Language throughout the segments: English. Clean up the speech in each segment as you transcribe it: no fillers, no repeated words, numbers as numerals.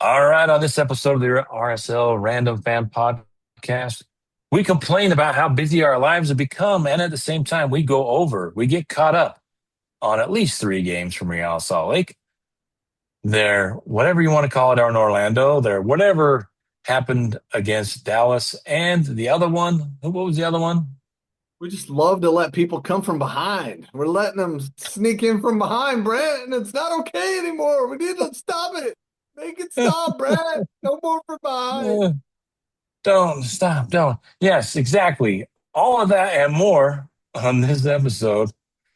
All right, on this episode of the RSL Random Fan Podcast, we complain about how busy our lives have become, and at the same time, we get caught up on at least three games from Real Salt Lake. They're whatever you want to call it, are in Orlando. They're whatever happened against Dallas, and the other one. What was the other one? We just love to let people come from behind. We're letting them sneak in from behind, Brent, and it's not okay anymore. We need to stop it. Make it stop, Brent. No more from behind. Uh, don't stop. Don't. Yes, exactly. All of that and more on this episode.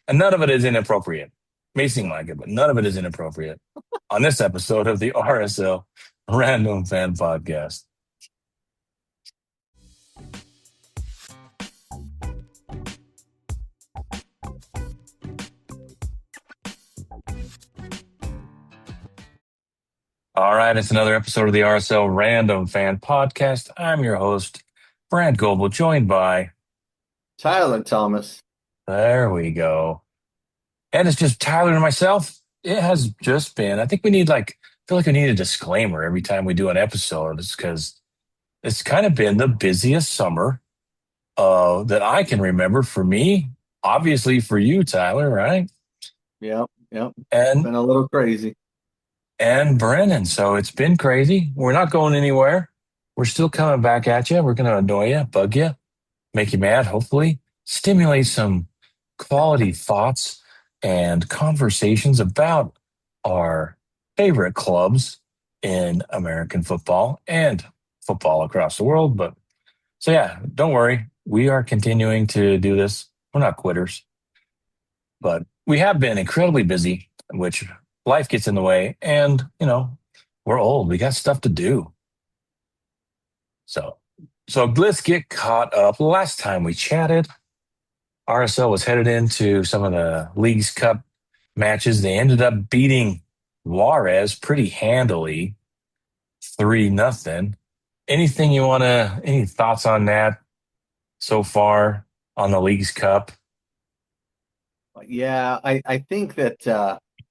And none of it is inappropriate. May seem like it, but none of it is inappropriate on this episode of the RSL Random Fan Podcast. All right, it's another episode of the RSL Random Fan Podcast. I'm your host, Brad Goebel, joined by, Tyler Thomas. there we go. And it's just Tyler and myself. It has just been, I think we need I feel like we need a disclaimer every time we do an episode. It's because it's kind of been the busiest summer that I can remember for me. Obviously for you, Tyler, right? Yep. And Been a little crazy. and Brennan. So it's been crazy. We're not going anywhere. We're still coming back at you. We're going to annoy you, bug you, make you mad, hopefully, stimulate some quality thoughts and conversations about our favorite clubs in American football and football across the world. But so, yeah, don't worry. We are continuing to do this. We're not quitters, but we have been incredibly busy, which life gets in the way. And, we're old. We got stuff to do. So, so let's get caught up. Last time we chatted, RSL was headed into some of the League's Cup matches. They ended up beating Juarez pretty handily, 3-0. Any thoughts on that so far on the League's Cup? Yeah, I think that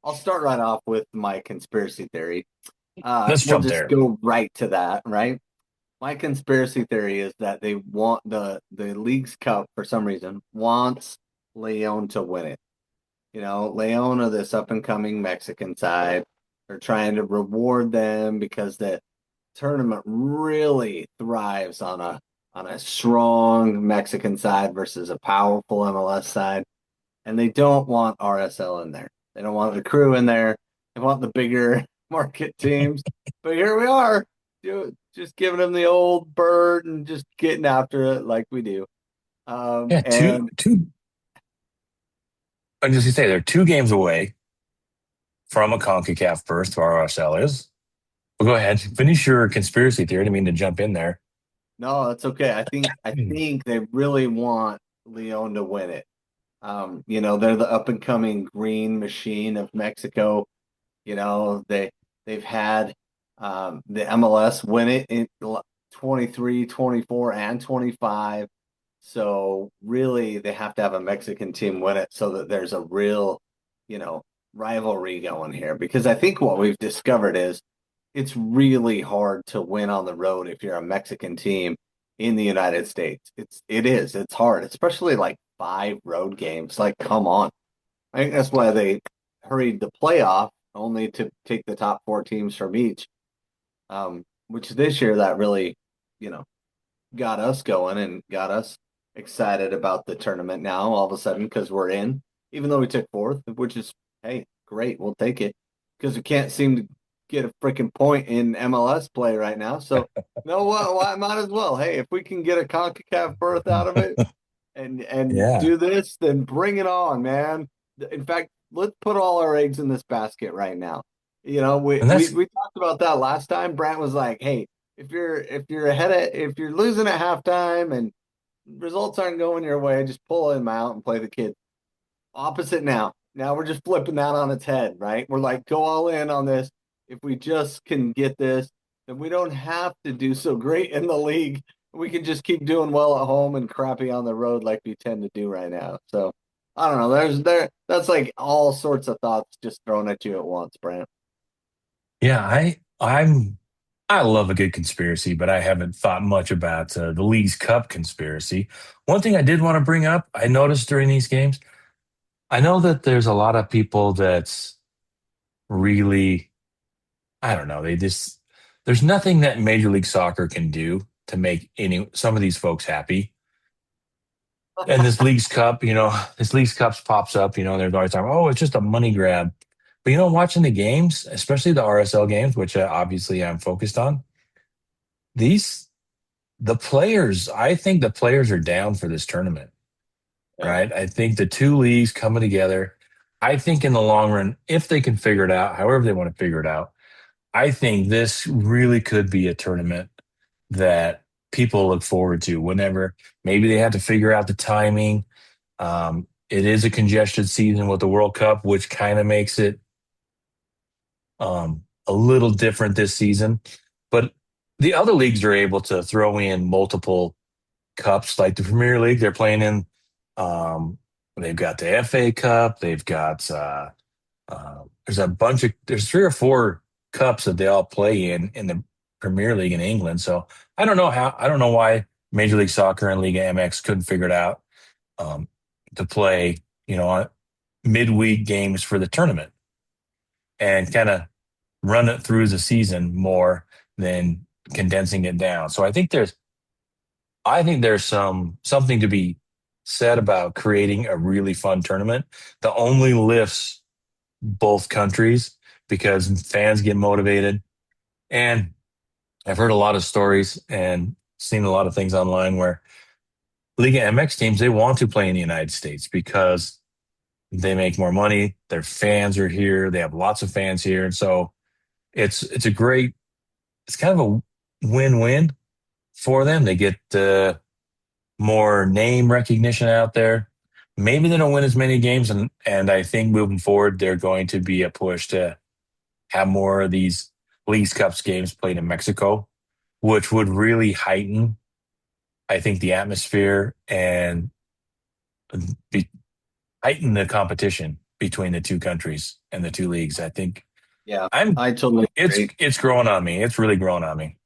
I'll start right off with my conspiracy theory. Let's We'll jump just there. go right to that, right? My conspiracy theory is that they want the League's Cup for some reason wants Leon to win it. Leon are this up and coming Mexican side. They're trying to reward them because the tournament really thrives on a strong Mexican side versus a powerful MLS side. And they don't want RSL in there. They don't want the crew in there. They want the bigger market teams. But here we are, just giving them the old bird and just getting after it like we do. Yeah, And two. I just say they're 2 games away from a CONCACAF berth for RSL is. Well, go ahead. Finish your conspiracy theory. I didn't mean to jump in there. no, that's okay. I think they really want Leon to win it. They're the up and coming green machine of Mexico. They've had the MLS win it in 23, 24, and 25. So really they have to have a Mexican team win it so that there's a real, you know, rivalry going here. Because I think what we've discovered is it's really hard to win on the road if you're a Mexican team in the United States. It's hard, especially like 5 road games. Like, come on. I think that's why they hurried the playoff only to take the top 4 teams from each. Which this year that really, you know, got us going and got us excited about the tournament now all of a sudden because we're in, even though we took fourth, which is, hey, great, we'll take it because we can't seem to get a freaking point in MLS play right now. So, no, why might as well. Hey, if we can get a CONCACAF berth out of it and Yeah. do this, then bring it on, man. In fact, let's put all our eggs in this basket right now. We And we, that's we talked about that last time. Brant was like, "Hey, if you're losing at halftime and results aren't going your way, just pull him out and play the kid." Opposite now. Now we're just flipping that on its head, right? We're like, go all in on this. If we just can get this, then we don't have to do so great in the league. We can just keep doing well at home and crappy on the road like we tend to do right now. So I don't know. That's like all sorts of thoughts just thrown at you at once, Brent. Yeah, I love a good conspiracy, but I haven't thought much about the League's Cup conspiracy. One thing I did want to bring up, I noticed during these games, I know that there's a lot of people that's really, I don't know, they just there's nothing that Major League Soccer can do to make any some of these folks happy. And this League's Cup, this League's Cup pops up, and they're always talking, oh, it's just a money grab. But watching the games, especially the RSL games, which obviously I'm focused on, these the players, I think the players are down for this tournament, Yeah. right? I think the two leagues coming together, I think in the long run, if they can figure it out, however they want to figure it out, I think this really could be a tournament that people look forward to whenever maybe they have to figure out the timing. It is a congested season with the World Cup, which kind of makes it a little different this season. But the other leagues are able to throw in multiple cups, like the Premier League. They're playing in. Um, they've got the FA Cup. They've got there's three or four cups that they all play in the Premier League in England. So I don't know why Major League Soccer and Liga MX couldn't figure it out um, to play midweek games for the tournament and kind of run it through the season more than condensing it down. So I think there's something to be said about creating a really fun tournament that only lifts both countries because fans get motivated. And I've heard a lot of stories and seen a lot of things online where Liga MX teams they want to play in the United States because they make more money. Their fans are here. They have lots of fans here, and so it's a great. It's kind of a win-win for them. They get more name recognition out there. Maybe they don't win as many games, and I think moving forward, they're going to be a push to have more of these Leagues Cups games played in Mexico, which would really heighten, I think, the atmosphere and be, heighten the competition between the two countries and the two leagues. I think Yeah, I'm I totally agree. it's growing on me. It's really growing on me.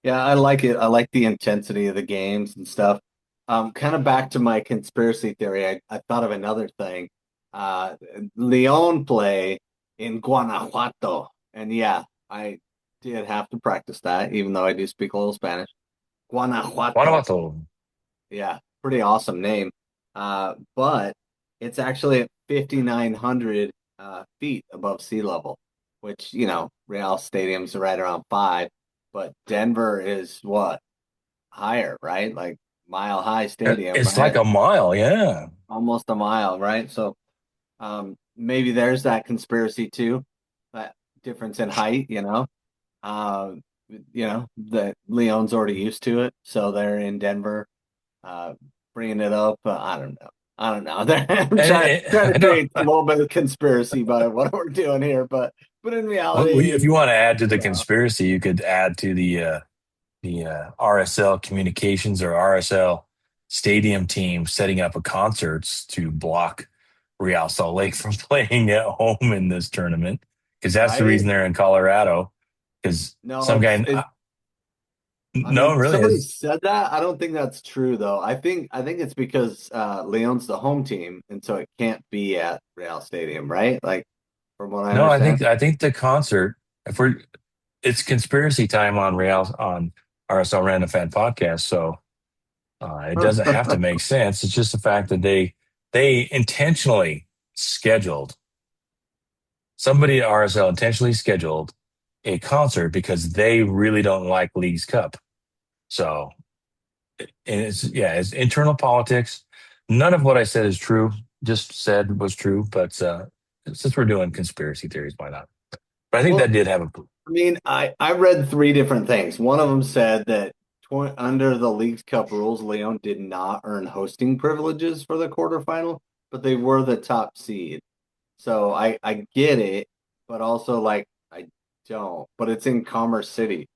Yeah, I like it. I like the intensity of the games and stuff. Kind of back to my conspiracy theory, I thought of another thing. Uh, Leon play in Guanajuato. And yeah, I did have to practice that, even though I do speak a little Spanish. Guanajuato. Guanajuato. Yeah, pretty awesome name. But it's actually at 5,900 feet above sea level, which, Real Stadium's right around five, but Denver is what? Higher, right? Like mile high stadium, It's like right? a mile, yeah. Almost a mile, right? So maybe there's that conspiracy too, that difference in height, Uh, that Leon's already used to it, so they're in Denver uh, bringing it up. I don't know. I don't know. I'm And trying to I know. create a little bit of conspiracy by what we're doing here, but in If reality, you want to add to the uh, conspiracy, you could add to the RSL Communications or RSL Stadium team setting up a concerts to block Real Salt Lake from playing at home in this tournament because that's the right? reason they're in Colorado. Because No, some guy, I no, it mean, really somebody is. said that. I don't think that's true though. I think it's because Leon's the home team, and so it can't be at Real Stadium, right? Like from what I No, I understand. think I think the concert. If we're, it's conspiracy time on Real on RSL Random Fan Podcast. So it doesn't have to make sense. It's just the fact that they intentionally scheduled somebody at RSL intentionally scheduled a concert because they really don't like League's Cup. So it's internal politics. None of what I said is true. Just said was true, but since we're doing conspiracy theories, why not? But I think that Well, did have a I mean, I read three different things. One of them said that under the League's Cup rules, Leon did not earn hosting privileges for the quarterfinal, but they were the top seed. So I get it, but also like I don't. But it's in Commerce City,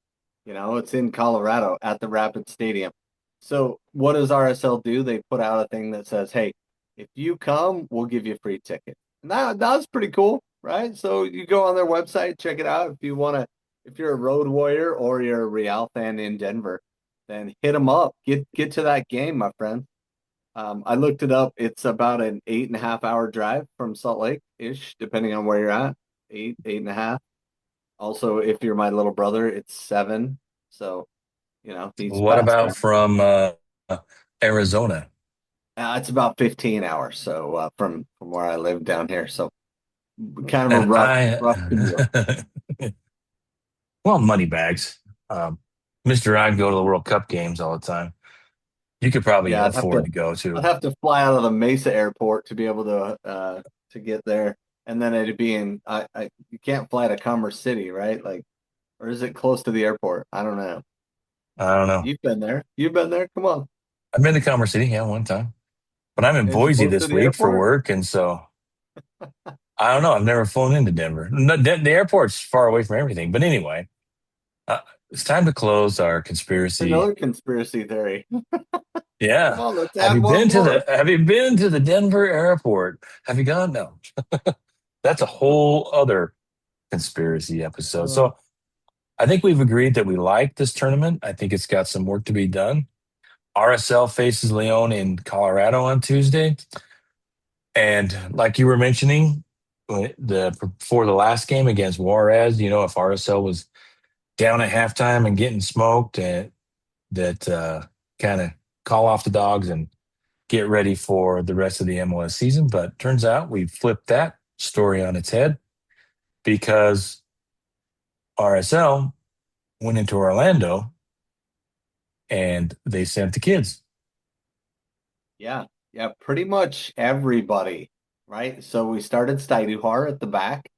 it's in Colorado at the Rapid Stadium. So what does RSL do? They put out a thing that says, "Hey, if you come, we'll give you a free ticket. And that was pretty cool, right? So you go on their website, check it out. If you want to, if you're a road warrior or you're a Real fan in Denver, then hit them up. Get to that game, my friend. I looked it up. It's about an 8.5 hour drive from Salt Lake ish, depending on where you're at. 8.5. Also, if you're my little brother, it's 7. So, he's What faster. about from Arizona? It's about 15 hours. So, from where I live down here. So, kind of a And rough commute. well, money bags. Um, Mr. I'd go to the World Cup games all the time. You could probably Yeah, afford to go I'd to. have to fly out of the Mesa airport to be able to get there, and then it'd be you can't fly to Commerce City, right? Like, or is it close to the airport? I don't know. I don't know. You've been there. You've been there. Come on. I've been to Commerce City, yeah, one time. But I'm in Is it Boise close to this the week for airport? work, and so I don't know. I've never flown into Denver. No, the airport's far away from everything. But anyway, uh, it's time to close our conspiracy. Another conspiracy theory. Come Yeah. on, let's add one more. Have you been to the Denver airport? Have you gone? No. That's a whole other conspiracy episode. Uh, So I think we've agreed that we like this tournament. I think it's got some work to be done. RSL faces Leon in Colorado on Tuesday. And like you were mentioning, before the last game against Juarez, if RSL was down at halftime and getting smoked, and that kind of call off the dogs and get ready for the rest of the MLS season. But turns out we flipped that story on its head because RSL went into Orlando and they sent the kids. yeah, yeah, pretty much everybody, right? So we started Steiduhar at the back,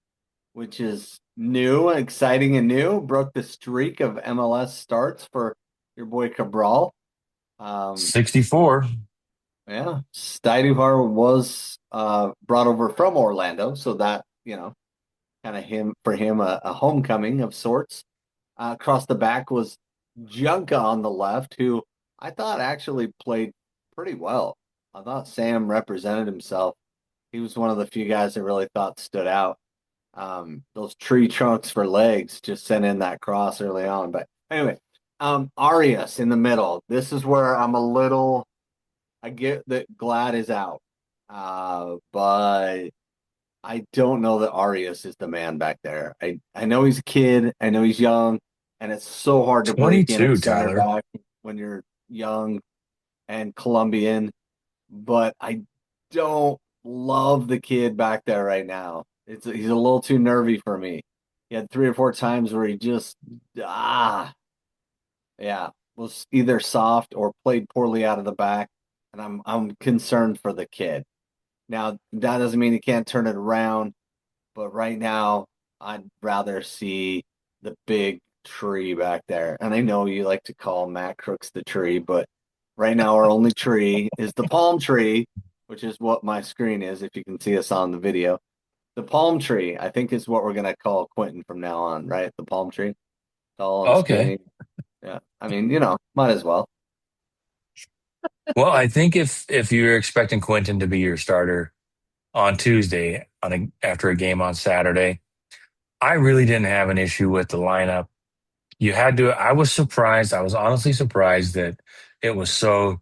which is new and exciting and new. Broke the streak of MLS starts for your boy Cabral. Um, 64. yeah, Steiduhar was brought over from Orlando, so that kind of him a homecoming of sorts. Across the back was Junka on the left, who I thought actually played pretty well. I thought Sam represented himself. He was one of the few guys that really thought stood out. Those tree trunks for legs just sent in that cross early on. But anyway, Arias in the middle. This is where I get that Glad is out. But I don't know that Arias is the man back there. I know he's a kid. I know he's young, and it's so hard to break in at 22, center Tyler. back when you're young and Colombian. But I don't love the kid back there right now. He's a little too nervy for me. He had 3 or 4 times where he just yeah, was either soft or played poorly out of the back, and I'm concerned for the kid. Now, that doesn't mean he can't turn it around, but right now I'd rather see the big tree back there. And I know you like to call Matt Crooks the tree, but right now our only tree is the palm tree, which is what my screen is, if you can see us on the video. The palm tree, I think, is what we're gonna call Quentin from now on, right? The palm tree, tall and Okay. skinny. Yeah, I mean, might as well. Well, I think if you're expecting Quentin to be your starter on Tuesday after a game on Saturday, I really didn't have an issue with the lineup. You had to. I was surprised. I was honestly surprised that it was so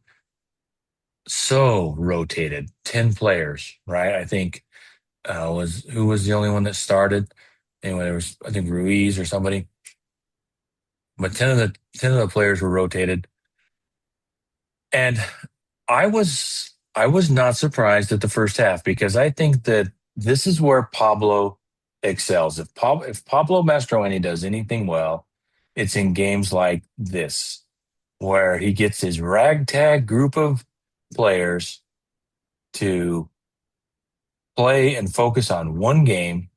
rotated. 10 players, right? I think was who was the only one that started. Anyway, there was I think Ruiz or somebody, but ten of the players were rotated, and I was not surprised at the first half because I think that this is where Pablo excels. If Pablo Mastroeni does anything well, it's in games like this where he gets his ragtag group of players to play and focus on one game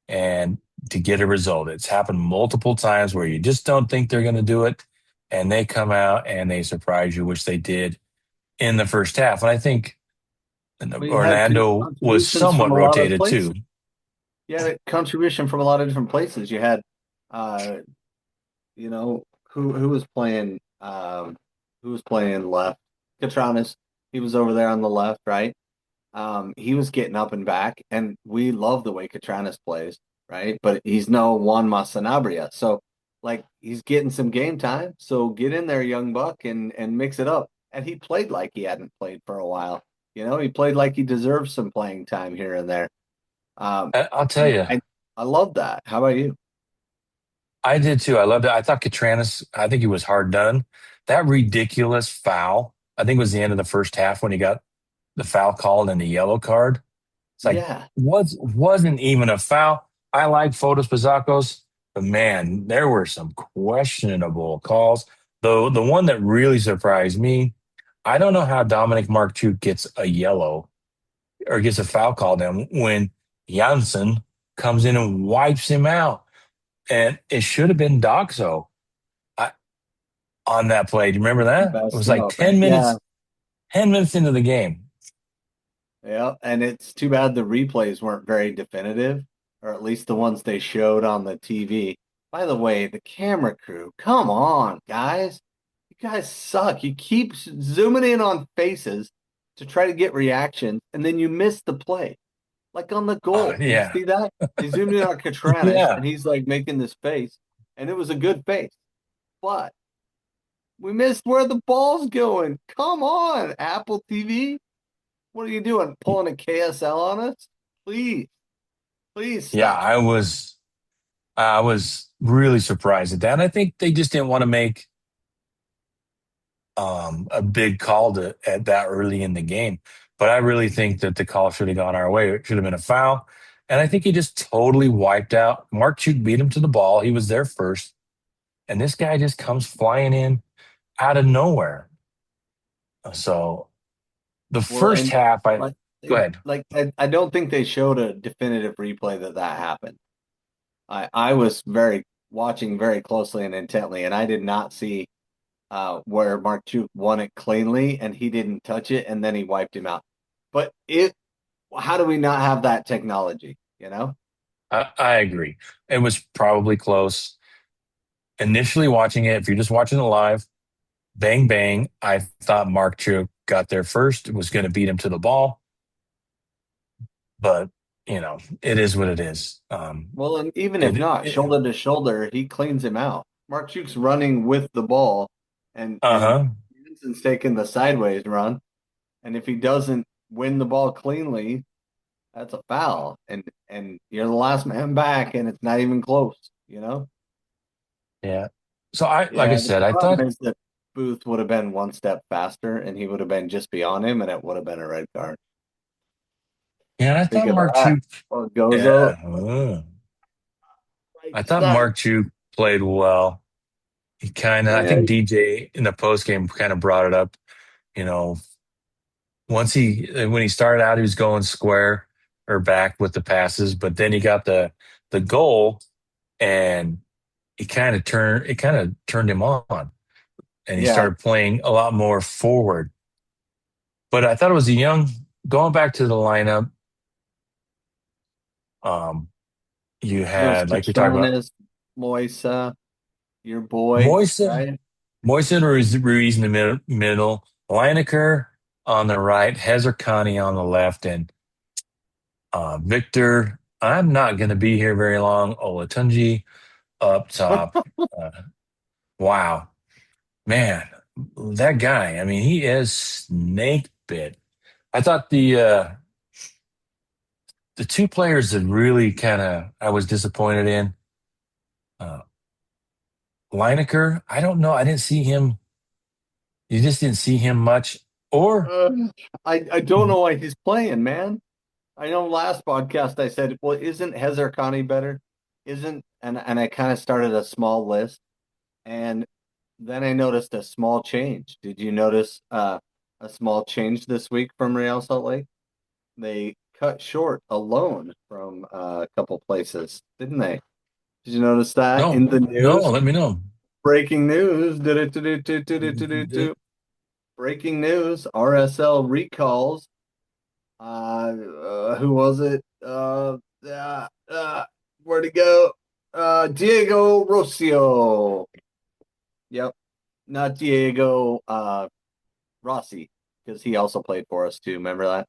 and to get a result. It's happened multiple times where you just don't think they're going to do it, and they come out and they surprise you, which they did in the first half. And I think But you had Orlando was contributions from somewhat a lot of rotated places. too. You had a contribution from a lot of different places. You had, uh, you know, who was playing left? Catranis. He was over there on the left, right? he was getting up and back, and we love the way Catranis plays, right? But he's no Juan Sanabria. So like he's getting some game time. So get in there, young buck, and mix it up. And he played like he hadn't played for a while. He played like he deserves some playing time here and there. Um, I'll tell and you, I love that. How about you? I did too. I loved it. I thought Catranis, I think he was hard done. That ridiculous foul, I think it was the end of the first half when he got the foul called and the yellow card. It's like Yeah, wasn't even a foul. I like Fotis Pazakos, but man, there were some questionable calls. Though the one that really surprised me, I don't know how Dominic Markchuk gets a yellow or gets a foul called him when Janssen comes in and wipes him out. And it should have been Doxo I, on that play. Do you remember that? It best was like note, right? Yeah, 10 minutes into the game. yeah. And it's too bad the replays weren't very definitive, or at least the ones they showed on the TV. By the way, the camera crew, come on, guys. You guys suck. You keep zooming in on faces to try to get reactions, and then you miss the play. Like on the goal. Did you Yeah. see that? They zoomed in on Catranis, Yeah. and he's like making this face, and it was a good face. But we missed where the ball's going. Come on, Apple TV. What are you doing? Pulling a KSL on us? Please, please Yeah. stop. I was really surprised at that. And I think they just didn't want to make a big call at that early in the game. But I really think that the call should have gone our way. It should have been a foul. And I think he just totally wiped out. Mark Chuk beat him to the ball. He was there first. And this guy just comes flying in out of nowhere. So the Well, first and half, I like, go ahead. I don't think they showed a definitive replay that happened. I was very watching very closely and intently, and I did not see where Mark Chuk won it cleanly and he didn't touch it and then he wiped him out. But how do we not have that technology? You know? I agree. It was probably close. Initially watching it, if you're just watching it live, bang, bang. I thought Mark Chuk got there first, was going to beat him to the ball. But, it is what it is. Well, and even if It, not, it shoulder to shoulder, he cleans him out. Mark Chuk's running with the ball, and uh-huh. Benson's taking the sideways run. And if he doesn't win the ball cleanly, that's a foul. And you're the last man back, and it's not even close. You know? Yeah. So like I Yeah. The said, I thought, problem is that Booth would have been one step faster, and he would have been just beyond him, and it would have been a red card. yeah, I Think thought of Mark that. Chuk, Well, it goes yeah. up like I thought that. Mark Chuk played well. I Yeah. think DJ in the post game kind of brought it up, you know, when he started out, he was going square or back with the passes, but then he got the goal and it kind of turned him on and he Yeah. started playing a lot more forward. But I thought it was going back to the lineup. Um, you It was had, like we talked about, Catranis, Moisa, your boy, Moisen, right? Ruiz in the middle, Lineker on the right, Hezerkani on the left, and Victor. I'm not going to be here very long. Olatunji up top. Uh, wow, man, that guy. I mean, he is snake bit. I thought the two players that really kind of I was disappointed in. Uh, Lineker, I don't know. I didn't see him. You just didn't see him much. Or Uh, I don't know why he's playing, man. I know last podcast I said, well, isn't Hezarkhani better? Isn't and I kind of started a small list, and then I noticed a small change. Did you notice a small change this week from Real Salt Lake? They cut short a loan from a couple places, didn't they? Did you notice that no, in the no. news? Let me know. Breaking news. Do-do-do-do-do-do-do-do. Breaking news. RSL recalls. Who was it? Where'd he go? Diego Rossio. Yep, not Diego Rossi, because he also played for us too. Remember that?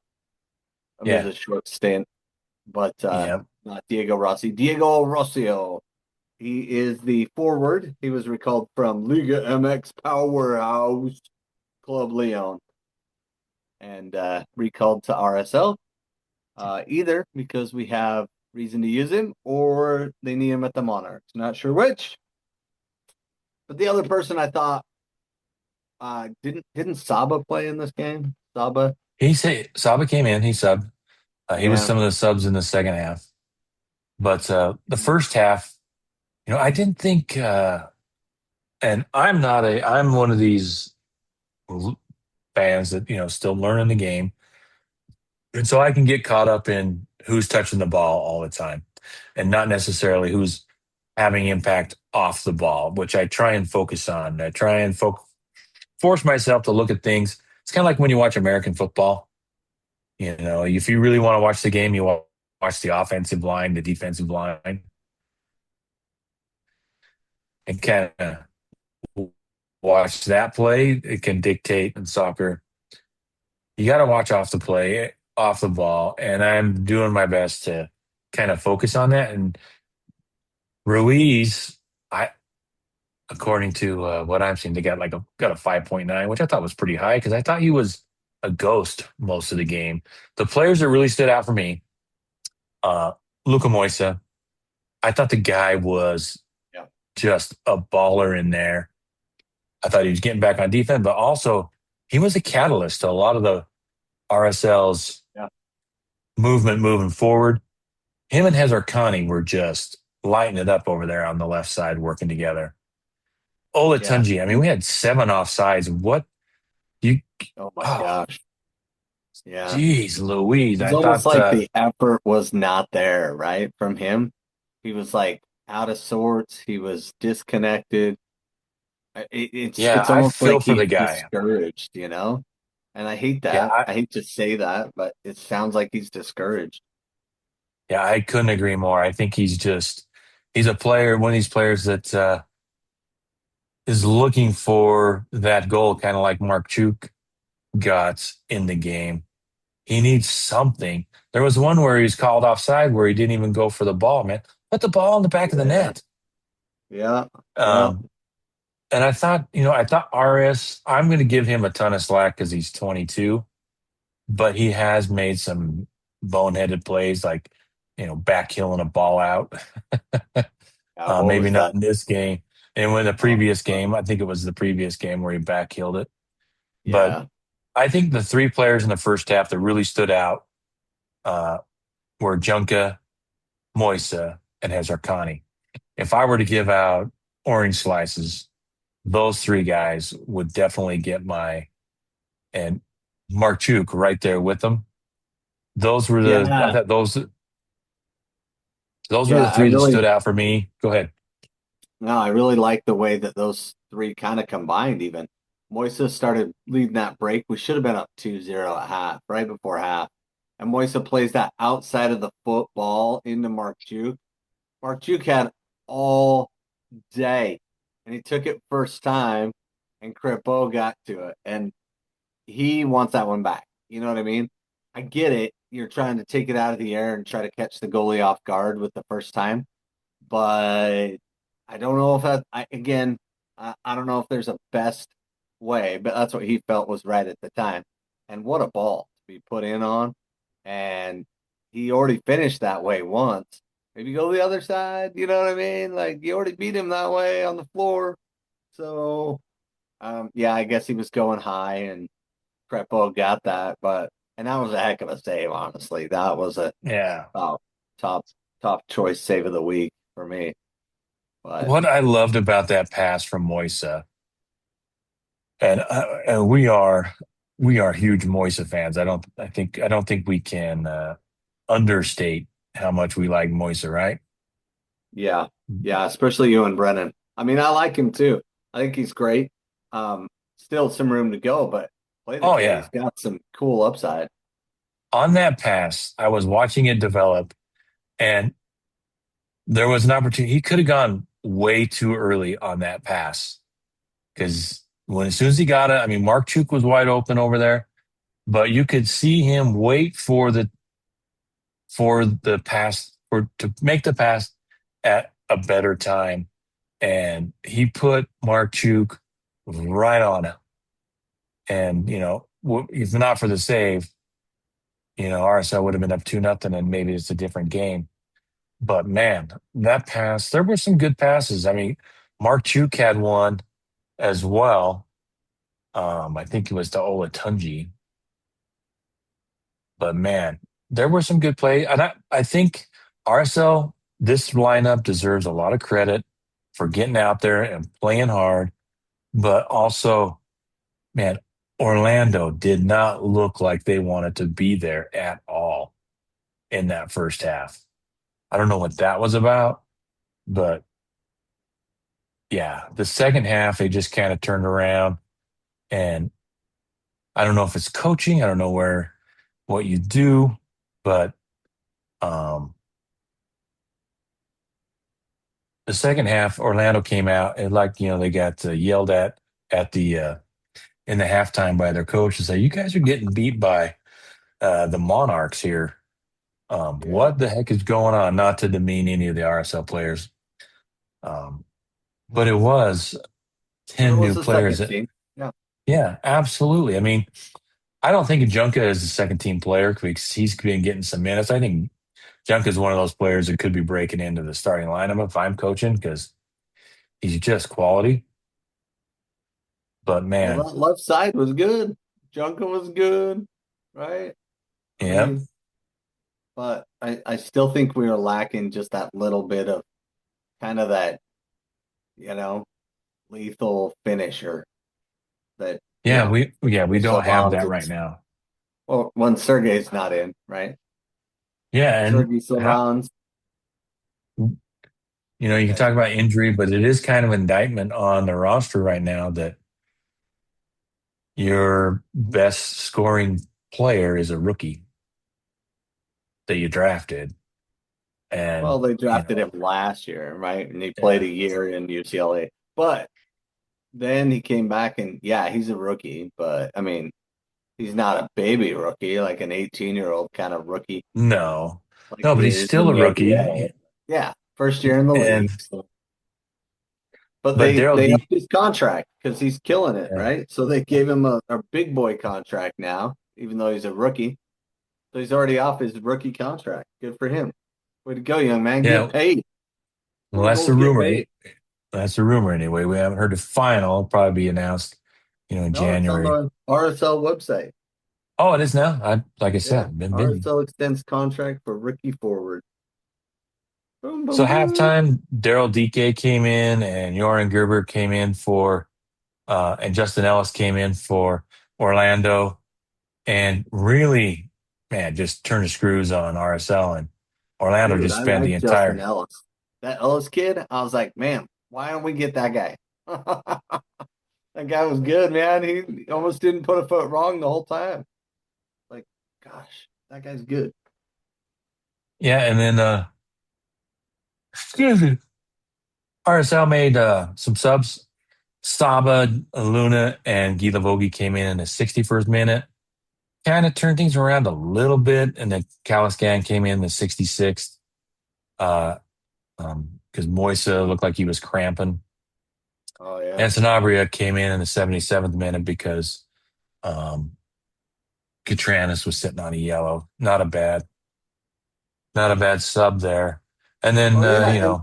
of Yeah. his short stint, but Yeah. not Diego Rossi. Diego Rossio. He is the forward. He was recalled from Liga MX Powerhouse Club Leon and recalled to RSL, either because we have reason to use him or they need him at the Monarchs. Not sure which. But the other person I thought didn't Saba play in this game? Saba, He said Saba came in, he subbed. He was yeah, some of the subs in the second half. But the first half, I didn't think, and I'm one of these fans that, still learning the game. And so I can get caught up in who's touching the ball all the time and not necessarily who's having impact off the ball, which I try and focus on. I try and force myself to look at things. It's kind of like when you watch American football. If you really want to watch the game, you watch the offensive line, the defensive line, and kind of watch that play. It can dictate in soccer. You got to watch off the ball, and I'm doing my best to kind of focus on that. And Ruiz, I according to what I'm seeing, they got a 5.9, which I thought was pretty high because I thought he was a ghost most of the game. The players that really stood out for me, uh, Luca Moisa. I thought the guy was yeah, just a baller in there. I thought he was getting back on defense, but also he was a catalyst to a lot of the RSL's yeah, movement moving forward. Him and Hezarkani were just lighting it up over there on the left side, working together. yeah. Olatunji, I mean, we had 7 offsides. What you? Oh my Oh, gosh, yeah. geez, Louise! It's I almost thought, like the effort was not there, right? From him. He was like out of sorts. He was disconnected. yeah, It's I almost feel like for he's the guy. discouraged. And I hate Yeah, that. I hate to say that, but it sounds like he's discouraged. I couldn't agree more. I think he's a player, one of these players that is looking for that goal, kind of like Mark Chuk got in the game. He needs something. There was one where he was called offside where he didn't even go for the ball, man. Put the ball in the back of the Yeah, net. yeah, yeah, Um, and I thought RS, I'm going to give him a ton of slack because he's 22, but he has made some boneheaded plays like, backhilling a ball out. yeah. What Maybe was not that? in this game. And when the Oh, previous game, I think it was the previous game where he backhilled it. But yeah, I think the 3 players in the first half that really stood out uh, were Junka, Moisa, and Hazarkani. If I were to give out orange slices, those 3 guys would definitely get and Marchuk right there with them. I yeah, thought those were yeah. the I 3 that really, stood out for me. Go ahead. no, I really like the way that those three kind of combined. Even Moisa started leading that break. We should have been up 2-0 at half, right before half. And Moisa plays that outside of the football into Markchuk. Markchuk had all day, and he took it first time, and Crepeau got to it, and he wants that one back. You know what I mean? I get it. You're trying to take it out of the air and try to catch the goalie off guard with the first time, but I don't know if I don't know if there's a best way, but that's what he felt was right at the time. And what a ball to be put in on. And he already finished that way once. Maybe go the other side, you know what I mean? Like you already beat him that way on the floor. So yeah, I guess he was going high and Crepo got that, but and that was a heck of a save, honestly. That was a Yeah. top top top choice save of the week for me. But What I loved about that pass from Moisa, and we are huge Moisa fans. I don't think we can understate how much we like Moisa, right? yeah, yeah, especially you and Brennan. I mean, I like him too. I think he's great. Still some room to go, but play the Oh kid. He's yeah. got some cool upside. On that pass, I was watching it develop, and there was an opportunity. He could have gone way too early on that pass because as soon as he got it, I mean, Mark Chuk was wide open over there, but you could see him wait for for the pass for to make the pass at a better time, and he put Mark Chuk right on it. And if not for the save, RSL would have been up 2-0, and maybe it's a different game. But man, that pass, there were some good passes. I mean, Mark Chuk had one as well. I think it was to Olatunji. But man, there were some good play. And I think RSL, this lineup deserves a lot of credit for getting out there and playing hard. But also, man, Orlando did not look like they wanted to be there at all in that first half. I don't know what that was about, but yeah, the second half, they just kind of turned around. And I don't know if it's coaching. I don't know what you do, but um, the second half, Orlando came out and they got yelled at the in the halftime by their coach and say, "You guys are getting beat by the Monarchs here. Yeah. What the heck is going on?" Not to demean any of the RSL players, um, but it was Well, it 10 was new the players. second team. Yeah. Yeah, absolutely. I mean, I don't think Junka is a second team player because he's been getting some minutes. I think Junka is one of those players that could be breaking into the starting lineup if I'm coaching because he's just quality. But Well, man, that left side was good. Junker was good, right? I yeah, mean, but I still think we were lacking just that little bit of kind of that, you know, lethal finisher that, we the don't have Salams that and right now. well, when Sergey's not in, right? Yeah, and Sergey how Salams you can and talk about injury, but it is kind of indictment on the roster right now that your best scoring player is a rookie that you drafted, well, and they drafted him last year, right? And he played yeah, a year in UCLA. But then he came back and yeah, he's a rookie, but I mean, he's not a baby rookie, like an 18-year-old kind of rookie no, like no, he but he's is in still a the NBA. rookie, Yeah, first year in the and league. So, but but Daryl they upped D, his contract because he's killing it, yeah, right? So they gave him a big boy contract now, even though he's a rookie. So he's already off his rookie contract. Good for him. Way to go, young man. Get yeah. paid. Well, Score that's the goals, get rumor. paid. That's the rumor anyway. We haven't heard the final. It'll probably be announced, in No, it's on January. the RSL website. Oh, it is now. Like I Yeah. said, been busy. RSL extends contract for rookie forward. Boom, So boom, boom. halftime, Daryl Dike came in, and Joran Gerber came in and Justin Ellis came in for Orlando, and really, man, just turned the screws on RSL, and Orlando Dude, just I spent the like Justin entire. Ellis. That Ellis kid, I was like, man, why don't we get that guy? That guy was good, man. He almost didn't put a foot wrong the whole time. Like, gosh, that guy's good. Yeah, and then excuse me, RSL made some subs. Saba, Luna, and Gila Vogie came in the 61st minute. Kind of turned things around a little bit, and then Caliscan came in the 66th because Moisa looked like he was cramping. Oh yeah. And Sanabria came in the 77th minute because um, Catranis was sitting on a yellow. Not a bad sub there. And then, Oh yeah, and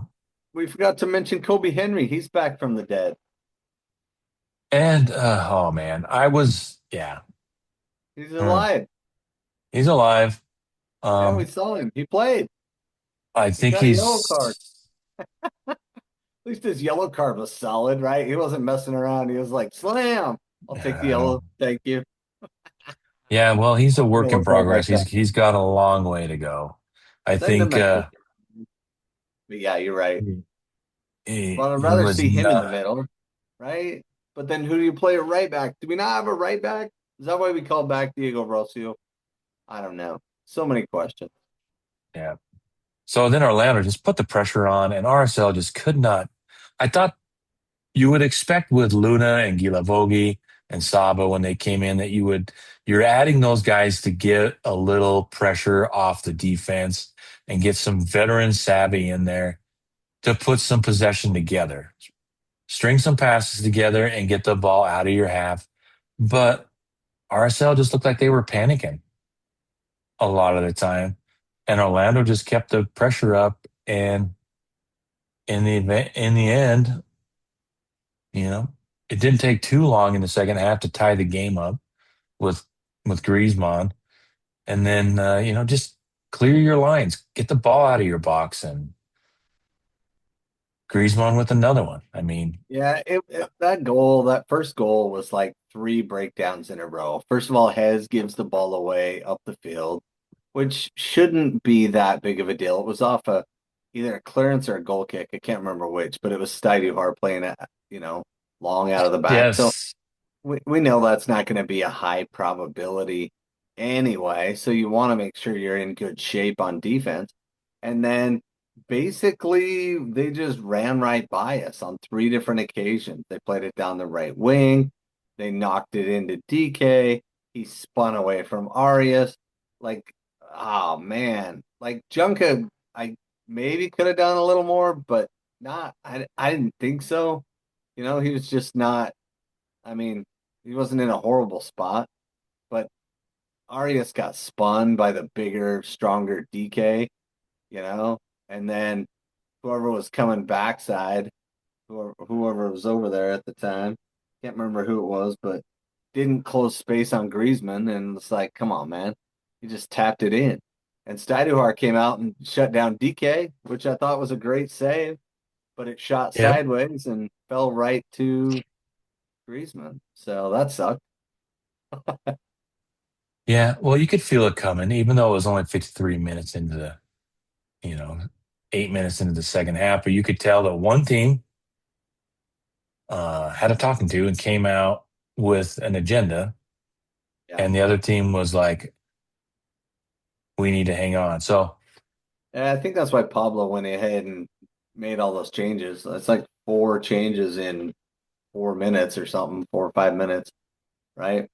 we forgot to mention Kobe Henry. He's back from the dead. oh man, yeah, He's mm, alive. he's alive. Yeah, we Um, saw him. He played. I He think got a yellow card. he's, At least his yellow card was solid, right? He wasn't messing around. He was like, slam. I'll take the uh, yellow. Thank you. yeah, well, he's a work Yellow in card progress. like that. He's got a long way to go. I Send him think back. But yeah, you're right. he, Well, I'd he rather was see him in the not. middle, right? But then who do you play at right back? Do we not have a right back? Is that why we called back Diego Rossio? I don't know. So many questions. Yeah. So then Orlando just put the pressure on, and RSL just could not. I thought you would expect with Luna and Gilavogi and Saba when they came in that you're adding those guys to get a little pressure off the defense and get some veteran savvy in there to put some possession together. String some passes together and get the ball out of your half. But RSL just looked like they were panicking a lot of the time. And Orlando just kept the pressure up. And in the end, you know, it didn't take too long in the second half to tie the game up with Griezmann. And then just clear your lines, get the ball out of your box, and Griezmann with another one. I mean, Yeah, that first goal was like three breakdowns in a row. First of all, Hez gives the ball away up the field, which shouldn't be that big of a deal. It was off either a clearance or a goal kick. I can't remember which, but it was Stuyvesant playing it, long out of the back. So yes, we know that's not going to be a high probability anyway. So you want to make sure you're in good shape on defense. And then basically they just ran right by us on three different occasions. They played it down the right wing. They knocked it into DK. He spun away from Arias. Like, oh man, like Junka, I maybe could have done a little more, but not. I didn't think so. He was just not. I mean, he wasn't in a horrible spot, but Arias got spun by the bigger, stronger DK, and then whoever was coming backside, whoever was over there at the time, can't remember who it was, but didn't close space on Griezmann, and it's like, come on, man, he just tapped it in. And Stuyvesant came out and shut down DK, which I thought was a great save, but it shot yep, sideways and fell right to Griezmann. So that sucked. yeah. Well, you could feel it coming, even though it was only 53 minutes into you know, 8 minutes into the second half. But you could tell that one team had a talking to and came out with an agenda, Yeah. and the other team was like, "We need to hang on." So, And I think that's why Pablo went ahead and made all those changes. It's like four changes in 4 minutes or something, 4 or 5 minutes, right?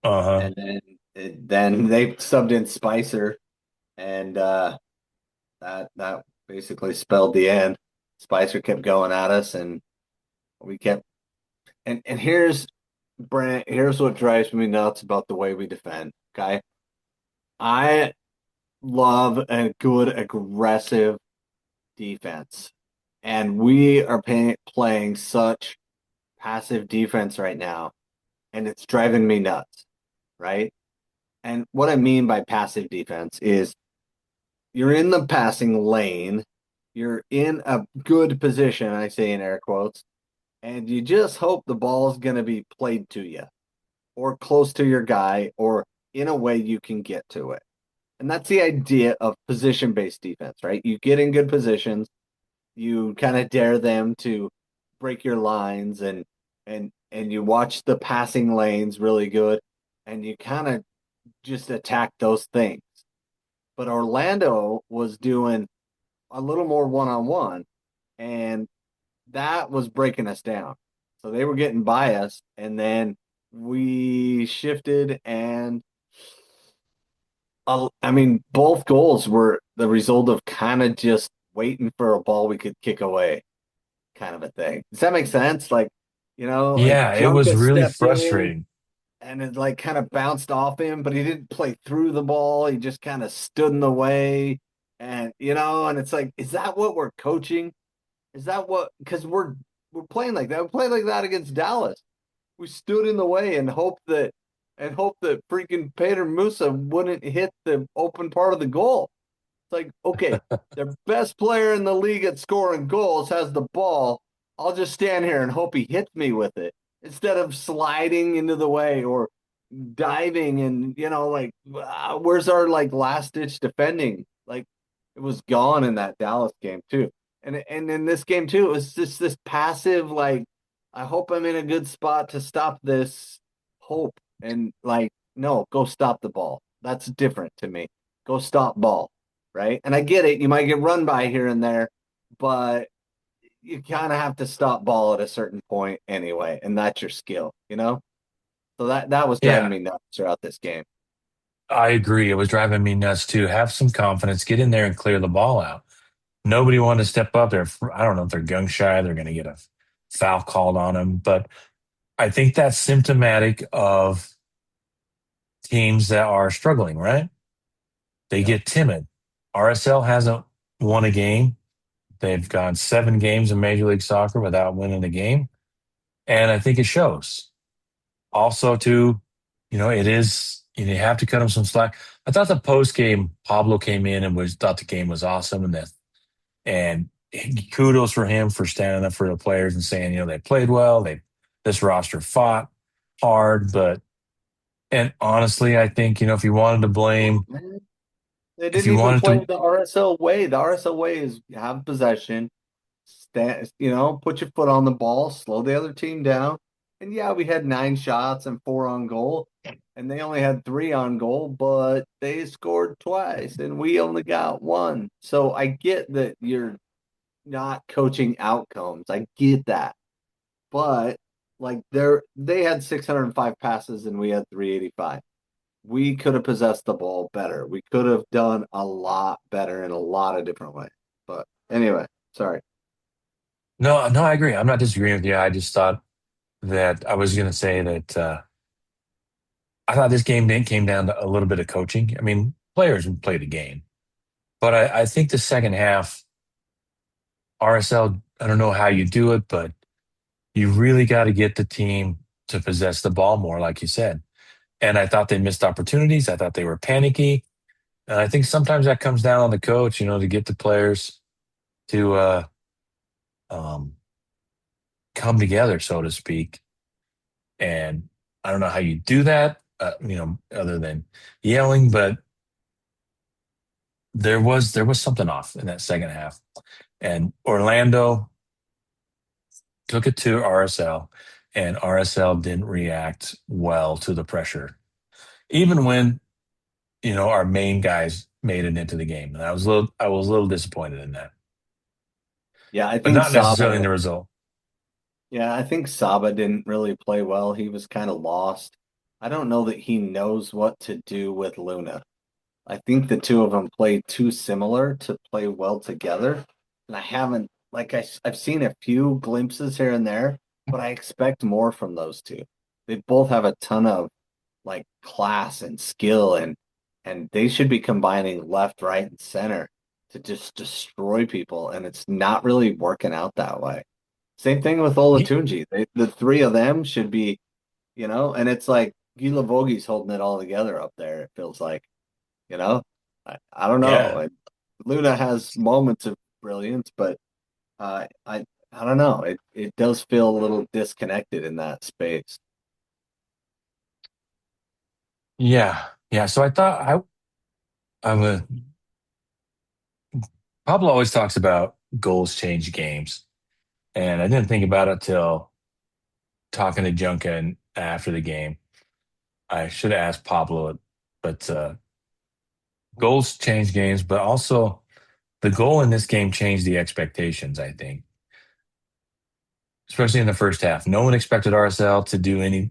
uh-huh. And then they subbed in Spicer, and that basically spelled the end. Spicer kept going at us, and we kept. And here's Brent. Here's what drives me nuts about the way we defend. Okay, I love a good aggressive defense. And we are playing such passive defense right now, and it's driving me nuts, right? And what I mean by passive defense is you're in the passing lane, you're in a good position, I say in air quotes, and you just hope the ball is going to be played to you or close to your guy or in a way you can get to it. And that's the idea of position-based defense, right? You get in good positions, you kind of dare them to break your lines and you watch the passing lanes really good and you kind of just attack those things. But Orlando was doing a little more one-on-one and that was breaking us down. So they were getting by us and then we shifted and I mean both goals were the result of kind of just waiting for a ball we could kick away kind of a thing. Does that make sense? Like Yeah, it was Junka really stepped in frustrating. and it like kind of bounced off him, but he didn't play through the ball. He just kind of stood in the way. And it's like, is that what we're coaching? Is that what because we're playing like that. We played like that against Dallas. We stood in the way and hope that freaking Peter Musa wouldn't hit the open part of the goal. It's like, okay, the best player in the league at scoring goals has the ball. I'll just stand here and hope he hits me with it instead of sliding into the way or diving and like where's our like last ditch defending? Like it was gone in that Dallas game too. And in this game too, it was just this passive like I hope I'm in a good spot to stop this hope and like no, go stop the ball. That's different to me. Go stop ball, right? And I get it, you might get run by here and there, but you kind of have to stop ball at a certain point anyway, and that's your skill, you know? So that was driving Yeah, me nuts throughout this game. I agree. It was driving me nuts too. Have some confidence, get in there and clear the ball out. Nobody wanted to step up there. I don't know if they're gun shy, they're going to get a foul called on them, but I think that's symptomatic of teams that are struggling, right? They Yep. get timid. RSL hasn't won a game. They've gone 7 games in Major League Soccer without winning a game. And I think it shows. Also, too, it is, you have to cut them some slack. I thought the post game, Pablo came in and thought the game was awesome. And kudos for him for standing up for the players and saying, they played well. This roster fought hard. And honestly, I think, if you wanted to blame, Man, they if didn't you even wanted play to, the RSL way. The RSL way is have possession, stand, put your foot on the ball, slow the other team down. And yeah, we had 9 shots and 4 on goal, and they only had 3 on goal, but they scored twice, and we only got one. So I get that you're not coaching outcomes. I get that. But like they had 605 passes and we had 385. We could have possessed the ball better. We could have done a lot better in a lot of different ways. But anyway, sorry. no, no, I agree. I'm not disagreeing with you. I just thought that I was going to say that I thought this game came down to a little bit of coaching. I mean, players would play the game, but I think the second half, RSL, I don't know how you do it, but you really got to get the team to possess the ball more, like you said. And I thought they missed opportunities. I thought they were panicky. And I think sometimes that comes down on the coach, to get the players to um, come together, so to speak. And I don't know how you do that, other than yelling, but there was something off in that second half. And Orlando took it to RSL, and RSL didn't react well to the pressure, even when our main guys made it into the game. And I was a little disappointed in that, Yeah, I but think not necessarily in Saba the result. yeah, I think Saba didn't really play well. He was kind of lost. I don't know that he knows what to do with Luna. I think the two of them play too similar to play well together. And I haven't, like, I've seen a few glimpses here and there, but I expect more from those two. They both have a ton of like class and skill, and they should be combining left, right, and center to just destroy people. And it's not really working out that way. Same thing with Ye- Olatunji. The three of them should be, and it's like Gila Vogi's holding it all together up there, it feels like. You know, I don't know. Yeah, Luna has moments of brilliance, but I don't know. It does feel a little disconnected in that space. yeah, yeah. So I thought I'm a Pablo always talks about goals change games, and I didn't think about it till talking to Junkin after the game. I should have asked Pablo it, but goals change games, but also the goal in this game changed the expectations, I think, especially in the first half. No one expected RSL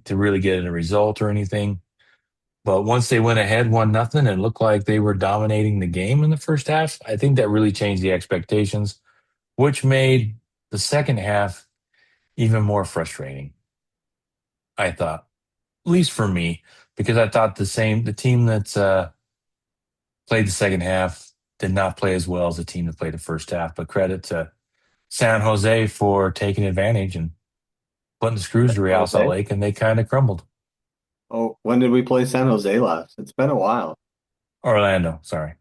to really get a result or anything. But once they went ahead 1-0 and looked like they were dominating the game in the first half, I think that really changed the expectations, which made the second half even more frustrating. I thought, at least for me, because I thought the team that's played the second half did not play as well as the team that played the first half. But credit to San Jose for taking advantage and putting the screws to Real Salt Jose. Lake, and they kind of crumbled. Oh, when did we play San Jose last? It's been a while. Orlando, sorry.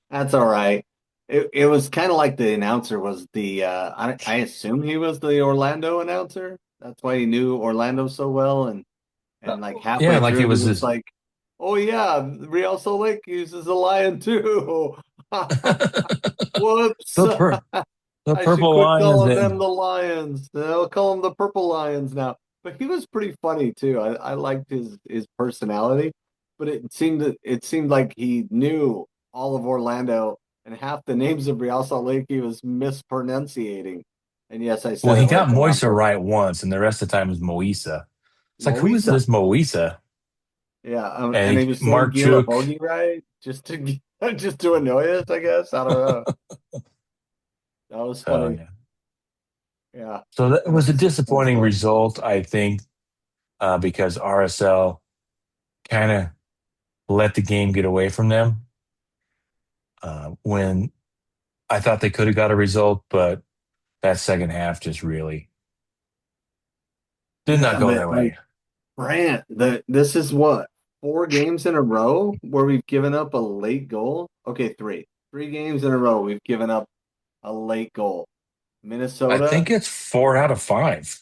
That's all right. It was kind of like the announcer was I assume he was the Orlando announcer. That's why he knew Orlando so well, and like Yeah, halfway like it through he was was this. like, "Oh yeah, Real Salt Lake uses a lion too." Whoops. the per the I should Purple quit Lions calling them that the Lions. I'll call them the Purple Lions now. But he was pretty funny too. I liked his personality, but it seemed like he knew all of Orlando and half the names of Real Salt Lake he was mispronunciating. And yes, I well, said he it got like that on Moisa purpose. right once, and the rest of the time was Moisa. It's like, who is Moisa. this Moisa? Yeah, and And he was saying Mark Gila Chuk. Bogey right, just to just to annoy us, I guess. I don't know. That was Oh funny. yeah. Yeah, So that and was a that's funny disappointing story. result, I think, because RSL kind of let the game get away from them when I thought they could have got a result, but that second half just really did not Yeah, go but their like way. Brant, this is what, 4 games in a row where we've given up a late goal. Okay, three games in a row we've given up a late goal. I Minnesota. think it's 4 out of 5.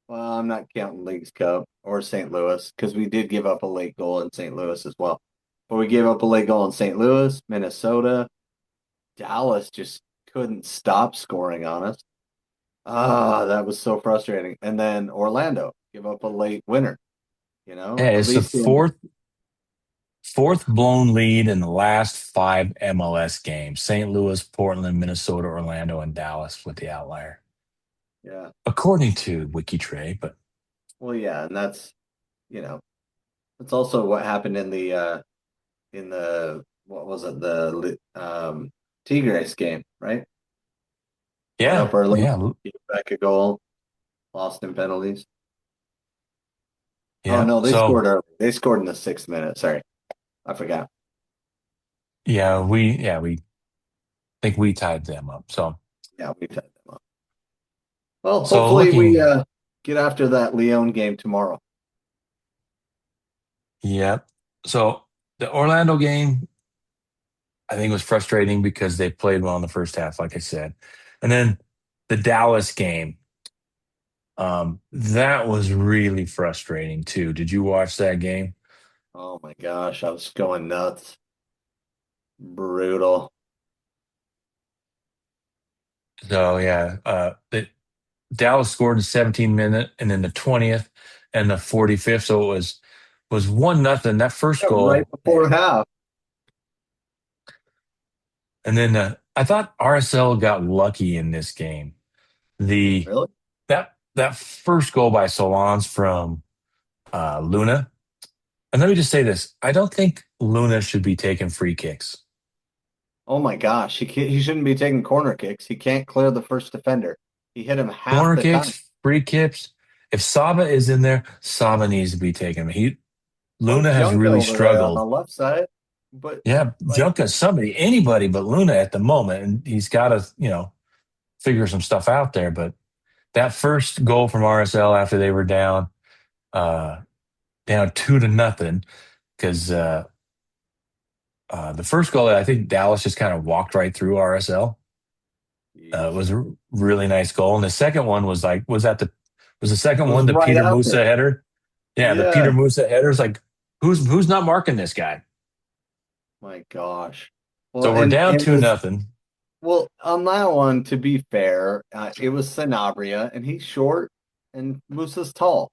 Well, I'm not counting Leagues Cup or St. Louis because we did give up a late goal in St. Louis as well. But we gave up a late goal in St. Louis, Minnesota. Dallas just couldn't stop scoring on us. Ah, that was so frustrating. And then Orlando give up a late winner. Yeah, At it's the least in fourth blown lead in the last 5 MLS games. St. Louis, Portland, Minnesota, Orlando, and Dallas with the outlier. yeah. According to WikiTrade, but Well, yeah, and you know, that's also what happened in the what was it, the Tigres game, right? Went yeah, up early, yeah, gave back a goal, lost in penalties. Oh yeah. no, they So scored early. They scored in the 6th minute. Sorry, I forgot. we think we tied them up. Yeah, we tied them up. Well, So hopefully we looking, get after that Leon game tomorrow. yeah. So the Orlando game, I think was frustrating because they played well in the first half, like I said, and then the Dallas game, that was really frustrating too. Did you watch that game? Oh my gosh, I was going nuts. Brutal. So yeah, Dallas scored in 17 minute, and then the 20th and the 45th. So it was 1-0. That first Yeah, right goal, before man. half. And then I thought RSL got lucky in this game. The Really? that first goal by Solans from Luna. And let me just say this: I don't think Luna should be taking free kicks. Oh my gosh, he shouldn't be taking corner kicks. He can't clear the first defender. He hit him half Corner the time. kicks, free kicks. If Saba is in there, Saba needs to be taken. Or Luna has Junka really over there on struggled. the left side. But Yeah, like, Junka, somebody, anybody but Luna at the moment, and he's got to figure some stuff out there. But that first goal from RSL after they were uh, down 2-0, because the first goal, I think Dallas just kind of walked right through RSL. It jeez. was a really nice goal, and the second one was the second Was one the right Peter after. Musa header? Yeah, the Peter Yeah. Musa header is like, who's not marking this guy? My gosh. Well, So we're and down it two was nothing. well on that one. To be fair, it was Sanabria, and he's short, and Musa's tall.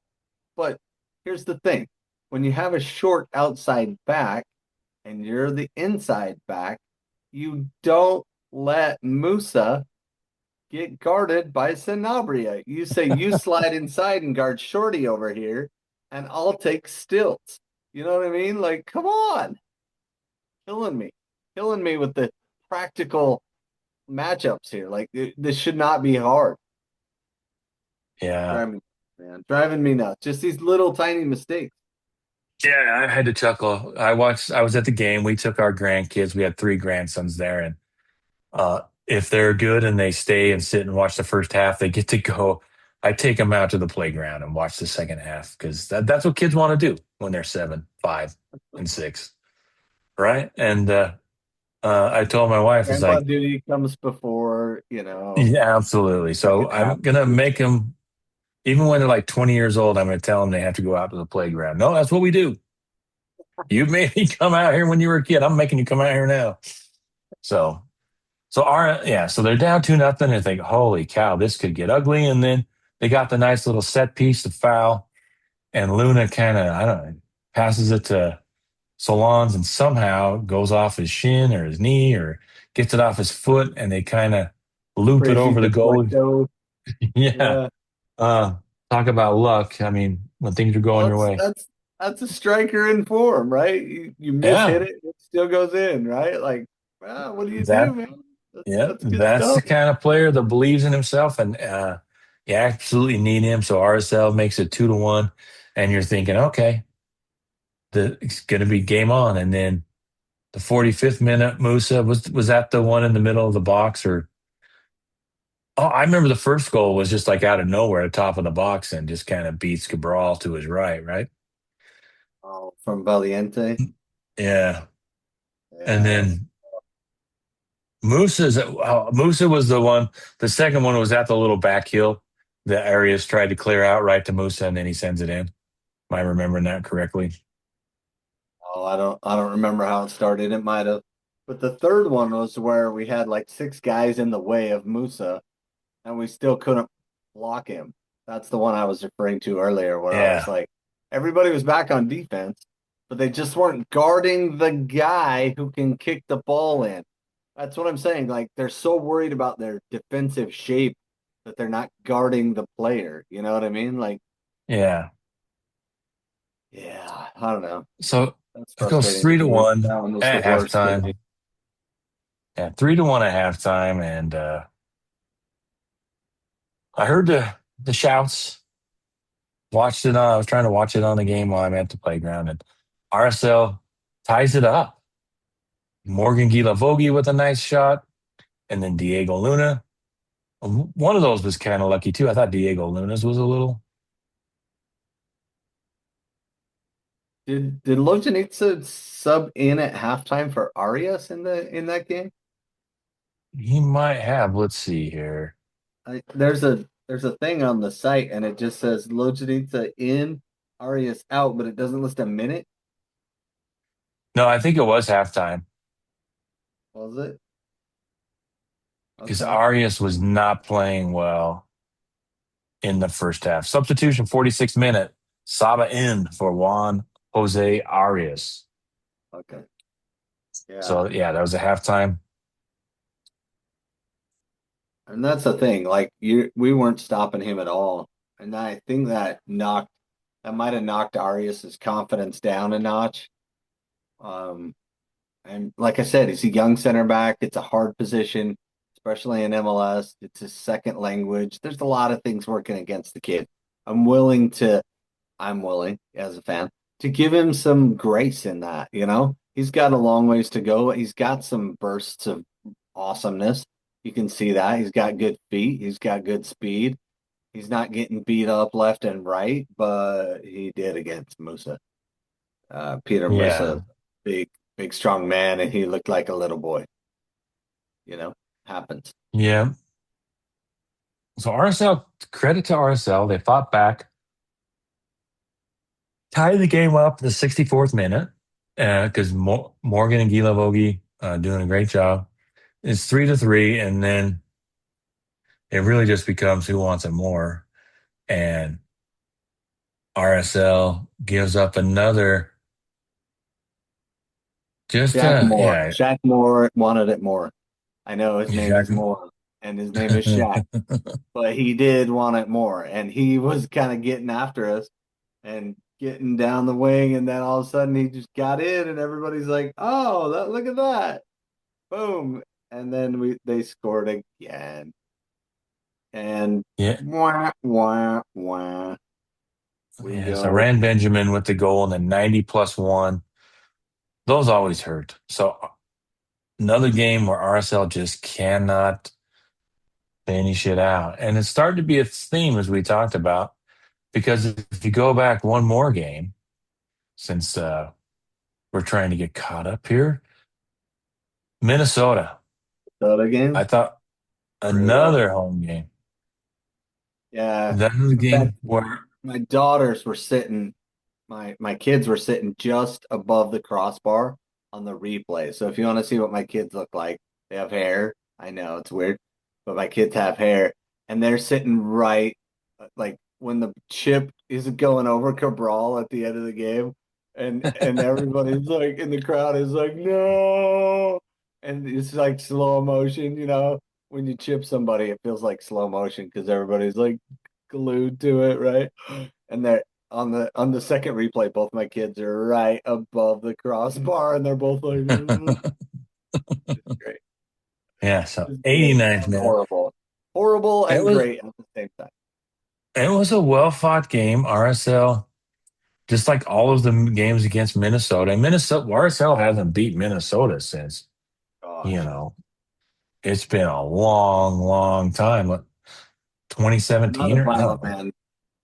But here's the thing: when you have a short outside back and you're the inside back, you don't let Musa get guarded by Sanabria. You say you slide inside and guard Shorty over here, and I'll take stilts. You know what I mean? Like, come on, killing me, killing me with the practical matchups here. Like, this should not be hard. Yeah, Driving me, man, driving me nuts. Just these little tiny mistakes. yeah, I had to chuckle. I was at the game. We took our grandkids. We had 3 grandsons there, and if they're good and they stay and sit and watch the first half, they get to go. I take them out to the playground and watch the second half because that's what kids want to do when they're 7, 5, and 6, right? And I told my wife, "It's Grandpa like, duty comes before, yeah, absolutely." So second half I'm gonna make routine. them, even when they're like 20 years old. I'm gonna tell them they have to go out to the playground. No, that's what we do. You made me come out here when you were a kid. I'm making you come out here now. So so they're down 2-0 and think, holy cow, this could get ugly. And then they got the nice little set piece to foul, and Luna kind of, I don't know, passes it to Solans and somehow goes off his shin or his knee or gets it off his foot, and they kind of loop it Crazy over the goal. deflecto. Yeah. Yeah. Uh, talk about luck. I mean, when things are going Well, your that's way. that's that's a striker in form, right? You miss hit Yeah, it, it still goes in, right? Like, well, what do you do, that man? yeah, That's good that's the stuff. kind of player that believes in himself, and you absolutely need him. So RSL makes it 2-1, and you're thinking, okay, it's going to be game on. And then the 45th minute, Musa was that the one in the middle of the box, or oh, I remember the first goal was just like out of nowhere, at top of the box, and just kind of beats Cabral to his right, right? Oh, from Valiente. Yeah, and Yeah. then Musa was the one. The second one was at the little back hill. The Arias tried to clear out right to Musa, and then he sends it in. Am I remembering that correctly? Oh, I don't remember how it started. It might have. But the third one was where we had like six guys in the way of Musa and we still couldn't block him. That's the one I was referring to earlier, where I was Yeah, like, everybody was back on defense, but they just weren't guarding the guy who can kick the ball in. That's what I'm saying. Like they're so worried about their defensive shape that they're not guarding the player. You know what I mean? Like, yeah. yeah, I don't know. So That's it goes frustrating three to to me. one That one was the at worst to halftime. me. Yeah, 3-1 at halftime, and I heard the shouts. Watched it on. I was trying to watch it on the game while I'm at the playground, and RSL ties it up. Morgan Gilavogi with a nice shot, and then Diego Luna. One of those was kind of lucky too. I thought Diego Luna's was a little. Did Lojanica sub in at halftime for Arias in that game? He might have. Let's see here. There's a thing on the site and it just says Lojanica in, Arias out, but it doesn't list a minute. No, I think it was halftime Was it? because Okay. Arias was not playing well in the first half. Substitution 46th minute. Saba in for Juan Jose Arias. Okay. Yeah. So yeah, that was a halftime. And that's the thing. Like we weren't stopping him at all. And I think that might have knocked Arias's confidence down a notch. Um, and like I said, he's a young center back. It's a hard position, especially in MLS. It's his second language. There's a lot of things working against the kid. I'm willing to I'm willing, as a fan, to give him some grace in that, you know? He's got a long ways to go. He's got some bursts of awesomeness. You can see that. He's got good feet. He's got good speed. He's not getting beat up left and right, but he did against Musa. Peter Yeah. Musa, big, big, strong man, and he looked like a little boy. You know, happens. Yeah. So RSL, credit to RSL. They fought back, tied the game up in the 64th minute because Morgan and Gila Vogie doing a great job. It's 3-3, and then it really just becomes who wants it more. And RSL gives up another. Just Shaq Moore. yeah, Shaq Moore wanted it more. I know his name is exactly. Moore, and his name is Shaq. But he did want it more, and he was kind of getting after us and getting down the wing, and then all of a sudden he just got in, and everybody's like, "Oh, look at that! Boom!" And then they scored again, and Yeah, wah wah wah. We yeah. So go. Rand Benjamin with the goal and then 90 plus one. Those always hurt. So another game where RSL just cannot finish it out, and it's starting to be a theme as we talked about. Because if you go back one more game, since we're trying to get caught up here, Minnesota. The other game, I thought brutal. another home game. Yeah. That was a In fact, game where, my daughters were sitting my kids were sitting just above the crossbar on the replay. So if you want to see what my kids look like, they have hair. I know it's weird, but my kids have hair and they're sitting right like when the chip is going over Cabral at the end of the game and everybody's like in the crowd is like no and it's like slow motion, you know, when you chip somebody it feels like slow motion because everybody's like glued to it, right? And on the second replay, both my kids are right above the crossbar, and they're both like, "Mm." It's great. Yeah, so It's great 89th and minute. horrible, horrible It and was great at the same time. it was a well fought game. RSL, just like all of the games against Minnesota. And Minnesota RSL hasn't beat Minnesota since, you Gosh, know, it's been a long, long time. Like I'm not 2017 a or I don't violent know. man,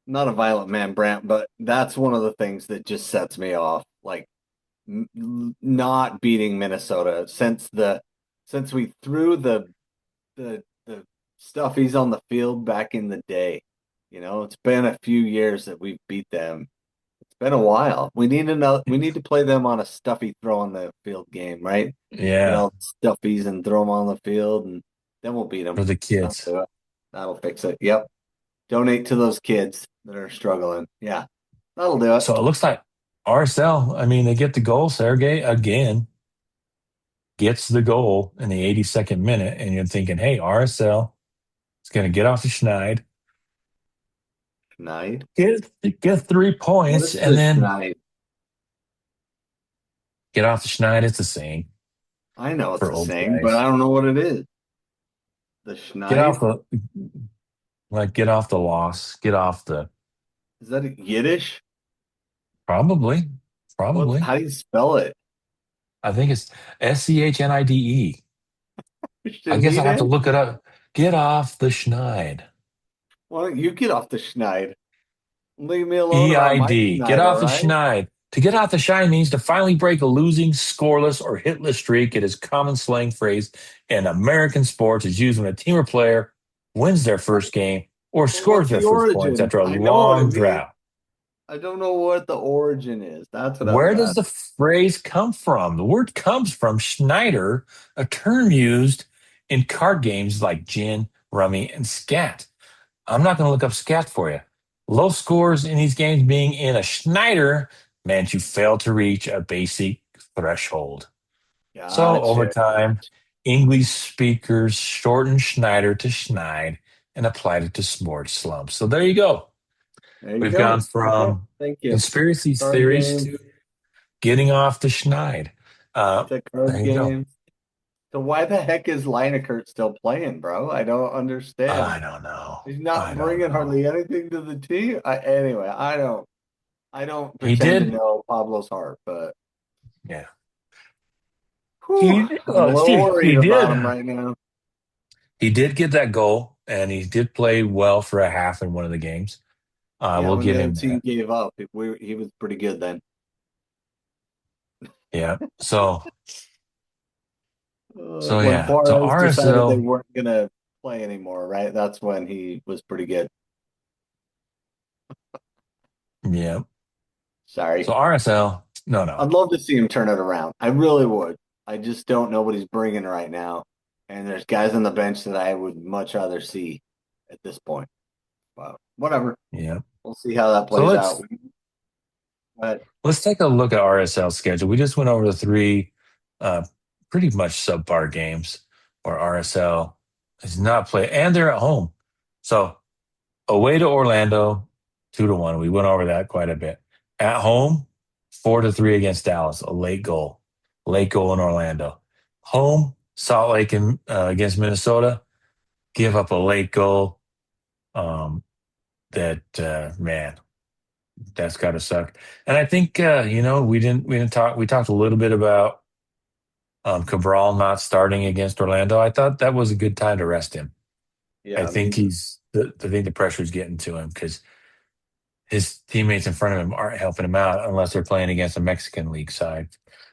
not a violent man, Brant, but that's one of the things that just sets me off. Like not beating Minnesota since we threw the stuffies on the field back in the day. It's been a few years that we've beat them. It's been a while. We need to play them on a stuffy throw on the field game, right? Get Yeah, all the stuffies and throw them on the field, and then we'll beat them. for the That'll kids. do it. That'll fix it. Yep. Donate to those kids that are struggling. Yeah, that'll do it. So it looks like RSL, I mean, they get the goal. Sergey again gets the goal in the 82nd minute, and you're thinking, hey, RSL is going to get off the schneid, Schneid. get 3 What points, is and the then Schneid? get off the schneid. It's the same I know it's for a old saying, but I guys. don't know what it is. The Get off Schneid? the get off the loss. Get off the Is that Yiddish? probably probably. How do you spell it? I think it's Schnide. I guess I have to Schneid? look it up. Get off the schneid. Why don't you get off the Schneid? Leave me alone around my EID. Get Schneid, all off the right? schneid. To get off the schneid means to finally break a losing, scoreless, or hitless streak. It is a common slang phrase in American sports. It's used when a team or player wins their first game or But scores what's their the first points origin? after a I know what it long means. drought. I don't know what the origin is. That's what I was Where does asking. the phrase come from? The word comes from Schneider, a term used in card games like gin, rummy, and scat. I'm not going to look up scat for you. Low scores in these games being in a Schneider meant you failed to reach a basic threshold. So over Gotcha. time, Gotcha. English speakers shortened Schneider to Schneid and applied it to sports slumps. So there you go. There you We've gone go. Okay. from Thank you. conspiracy Card theories game to getting off the Schneid. to There card you go. games. So why the heck is Leinekert still playing, bro? I don't understand. I don't know. He's I not don't bringing know. hardly anything to the team. Anyway, I don't He pretend to did. know Pablo's heart, but Yeah. whew, I'm a little He worried about did. him right now. He did get that goal, and he did play well for a half in one of the games. I Yeah, will when the give other him team that. gave up, he was pretty good then. Yeah. So When yeah. So Juarez decided they RSL. weren't gonna play anymore, right? That's when he was pretty good. Yeah. Sorry. So RSL. No, no. I'd love to see him turn it around. I really would. I just don't know what he's bringing right now. And there's guys on the bench that I would much rather see at this point. But whatever. Yeah. We'll see how that So plays out. But let's take a look at RSL's schedule. We just went over the three uh, pretty much subpar games where RSL is not play, and they're at home. So away to Orlando, 2-1. We went over that quite a bit. At home, 4-3 against Dallas, a late goal in Orlando. Home, Salt Lake against Minnesota, give up a late goal. That man, that's got to suck. And I think we didn't talk. We talked a little bit about Cabral not starting against Orlando. I thought that was a good time to rest him. I yeah, me think too. I think the pressure's getting to him because his teammates in front of him aren't helping him out unless they're playing against a Mexican league side.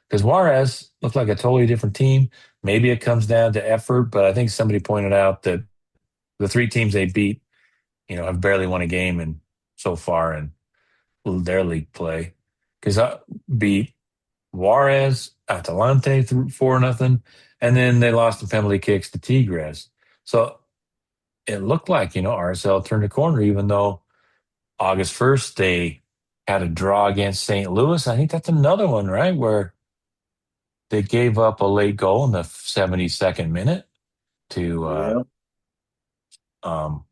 Because Juarez looked like a totally different team. Maybe it comes down to effort, but I think somebody pointed out that the three teams they beat, have barely won a game and so far in their league play. Because I beat Juarez, Atalante through 4-0, and then they lost the penalty kicks to Tigres. So it looked like, RSL turned a corner, even though August 1st, they had a draw against St. Louis. I think that's another one, right? Where they gave up a late goal in the 72nd minute to Yeah. um,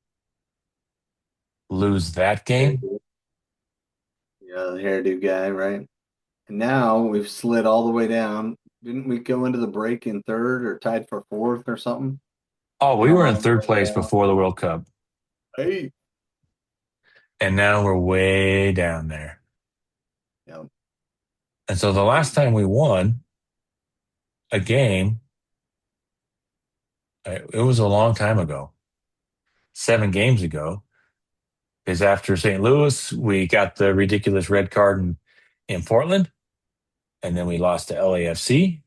lose that game. Yeah, the hairdo guy, right? And now we've slid all the way down. Didn't we go into the break in third or tied for fourth or something? Oh, we Fell were in all the third way place down. before the World Cup, Hey. and now we're way down there. Yeah. And so the last time we won a game, it was a long time ago, 7 games ago, is after St. Louis, we got the ridiculous red card in Portland, and then we lost to LAFC.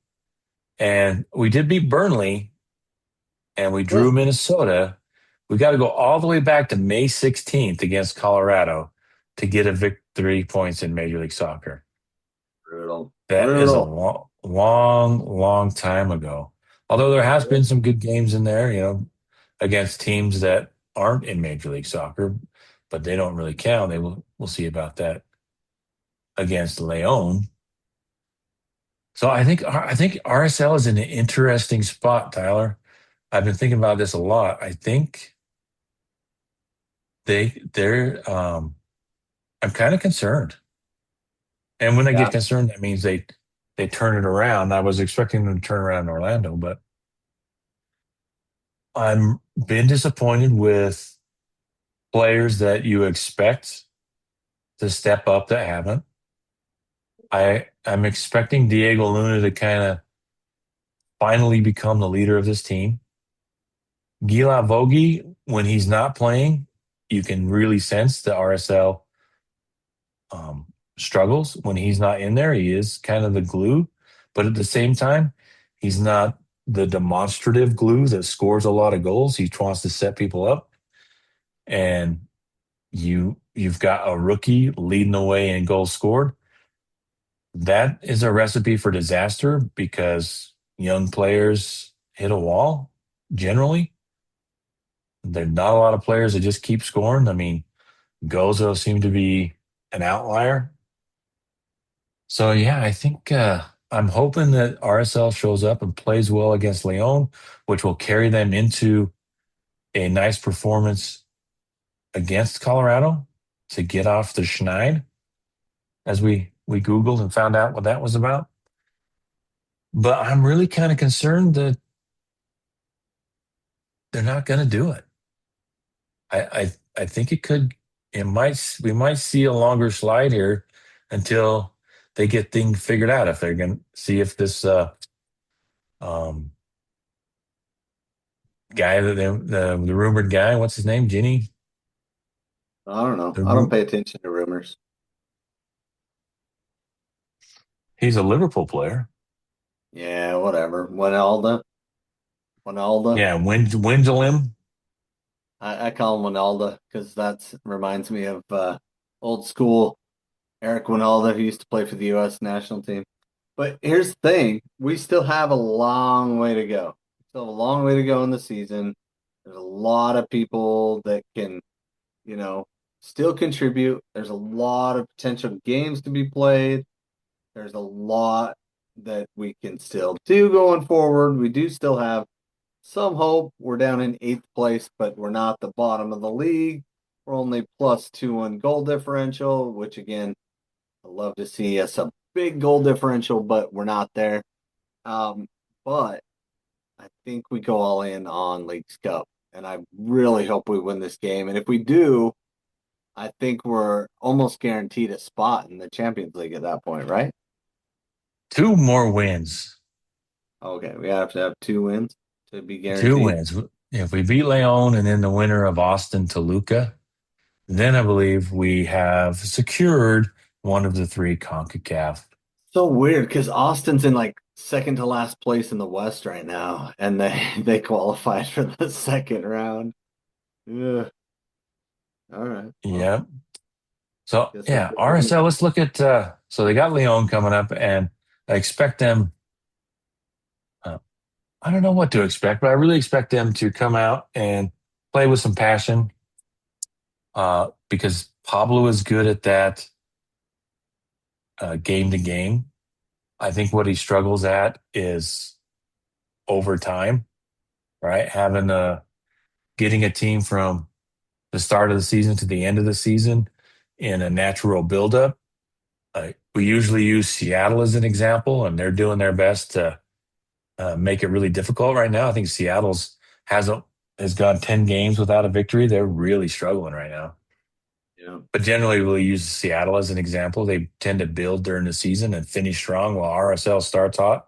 And we did beat Burnley, and we Huh. drew Minnesota. We got to go all the way back to May 16th against Colorado to get a victory points in Major League Soccer. Brutal. That is a Brutal. long, long, long time ago. Although there has been some good games in there, against teams that aren't in Major League Soccer, but they don't really count. We'll see about that against Leon. So I think RSL is in an interesting spot, Tyler. I've been thinking about this a lot. I think I'm kind of concerned. And when I Yeah. get concerned, that means they turn it around. I was expecting them to turn around in Orlando, but I'm been disappointed with players that you expect to step up that haven't. I'm expecting Diego Luna to kind of finally become the leader of this team. Gila Vogie, when he's not playing, you can really sense the RSL um, struggles. When he's not in there, he is kind of the glue, but at the same time, he's not the demonstrative glue that scores a lot of goals. He wants to set people up, and you've got a rookie leading the way in goals scored. That is a recipe for disaster because young players hit a wall generally. There's not a lot of players that just keep scoring. I mean, Gozo seemed to be an outlier. So yeah, I think I'm hoping that RSL shows up and plays well against Leon, which will carry them into a nice performance against Colorado to get off the schneid, as we Googled and found out what that was about. But I'm really kind of concerned that they're not going to do it. I think we might see a longer slide here until they get things figured out. If they're going to see if this um, guy the rumored guy, what's his name, Ginny, I don't know. the I don't ru- pay attention to rumors. he's a Liverpool player. Yeah, whatever. Winalda. Winalda. Yeah, Wingelim. I call him Winalda because that's reminds me of old school Eric Winalda, who used to play for the U.S. national team. But here's the thing: we still have a long way to go. Still have a long way to go in the season. There's a lot of people that can, you know, still contribute. There's a lot of potential games to be played. There's a lot that we can still do going forward. We do still have some hope. We're down in eighth place, but we're not the bottom of the league. We're only +2 on goal differential, which again, I love to see us a big goal differential, but we're not there. But I think we go all in on Leagues Cup, and I really hope we win this game. And if we do, I think we're almost guaranteed a spot in the Champions League at that point, right? 2 more wins. Okay, we have to have 2 wins to be Two guaranteed. wins. If we beat Leon and then the winner of Austin Toluca, then I believe we have secured one of the three CONCACAF. So weird because Austin's in like second to last place in the West right now, and they qualified for the second round. Yeah. All right. Well, Yeah. So guess we'll yeah, take it. RSL. Let's look at. So they got Leon coming up, and I expect them. Uh, I don't know what to expect, but I really expect them to come out and play with some passion. Because Pablo is good at that game to game. I think what he struggles at is over time, right? Getting a team from the start of the season to the end of the season in a natural buildup. We usually use Seattle as an example, and they're doing their best to make it really difficult right now. I think Seattle's hasn't has gone 10 games without a victory. They're really struggling right now. Yeah. But generally, we'll use Seattle as an example. They tend to build during the season and finish strong while RSL starts hot.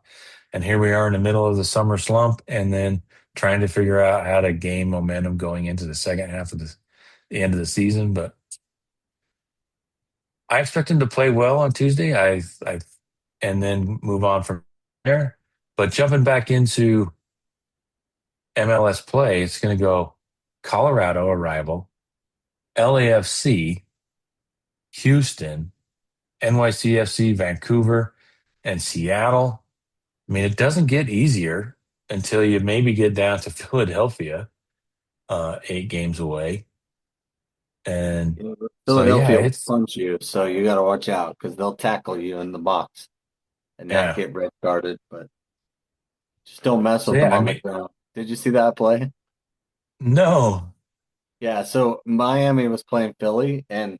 And here we are in the middle of the summer slump and then trying to figure out how to gain momentum going into the second half of the end of the season. But I expect him to play well on Tuesday. And then move on from there. But jumping back into MLS play, it's going to go Colorado, a rival, LAFC, Houston, NYCFC, Vancouver, and Seattle. I mean, it doesn't get easier until you maybe get down to Philadelphia, 8 games away. And Yeah, but so, yeah, Philadelphia will it's, punch you, so you got to watch out because they'll tackle you in the box and not yeah. get red carded. But just don't mess So, with yeah, them I on the mean, ground. Did you see that play? no. Yeah, so Miami was playing Philly, and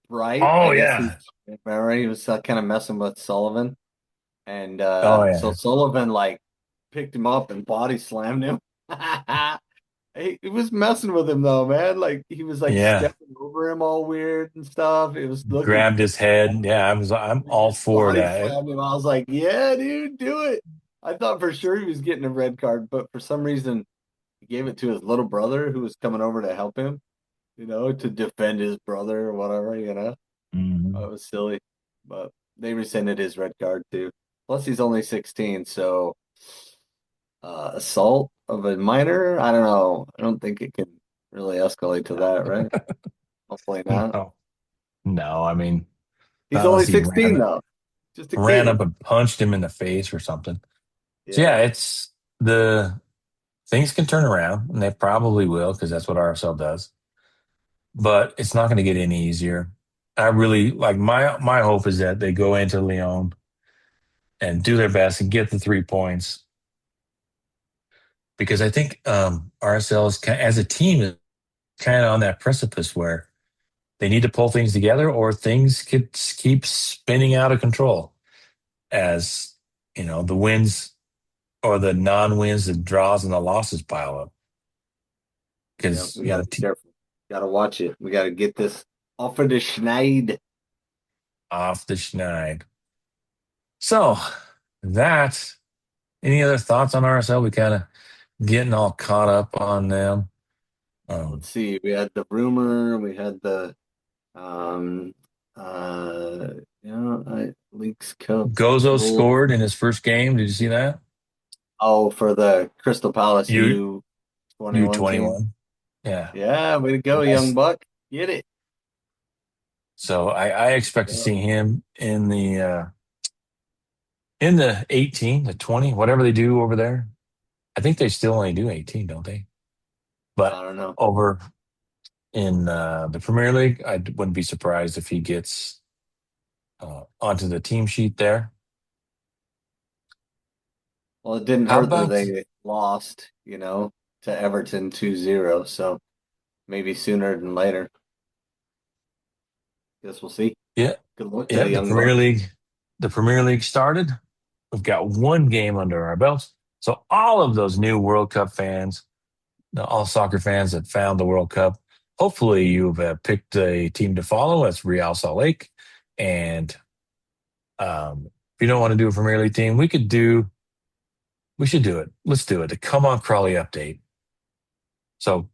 Bright, I Oh, guess he's yeah. remember he was kind of messing with Sullivan, and Oh, so yeah. Sullivan like picked him up and body slammed him. He was messing with him though, man. Like he was like Yeah. stepping over him all weird and stuff. It was looking Grabbed his head. Yeah, I'm he all just for body that. slammed him. I was like, yeah, dude, do it. I thought for sure he was getting a red card, but for some reason he gave it to his little brother who was coming over to help him, to defend his brother or whatever. Oh, Mhm. it was silly, but they rescinded his red card too. Plus, he's only 16, so assault of a minor. I don't know. I don't think it can really escalate to that, right? Hopefully not. No, no, I mean, He's only unless he 16 though, just a ran kid. up and punched him in the face or something. So yeah, Yeah, it's the things can turn around, and they probably will because that's what RSL does. But it's not going to get any easier. I really like my hope is that they go into Lyon and do their best and get the 3 points because I think RSL is as a team is kind of on that precipice where they need to pull things together or things could keep spinning out of control as the wins or the non-wins, the draws and the losses pile up yeah. because We got to be careful. Got to watch it. We got to get this off of the schneid. off the schneid. So that any other thoughts on RSL? We kind of getting all caught up on them. Um, Let's see. We had the rumor. We had the um uh Leagues Cup Gozo rule. scored in his first game. Did you see that? Oh, for the Crystal Palace U U21 team. U21. Yeah, Yeah, way to go, young nice. buck. Get it. So I expect to Yeah. see him in the 18, the 20, whatever they do over there. I think they still only do 18, don't they? I But don't know. over in the Premier League, I wouldn't be surprised if he gets onto the team sheet there. Well, it didn't How hurt that about they lost, to Everton 2-0. So maybe sooner than later. Guess we'll see. yeah, Good luck to yeah, the the young Premier bucks. League, the Premier League started. We've got one game under our belts. So all of those new World Cup fans, all soccer fans that found the World Cup, hopefully you've picked a team to follow. That's Real Salt Lake. And if you don't want to do a Premier League team, we should do it. Let's do it. The Come On Crawley update. So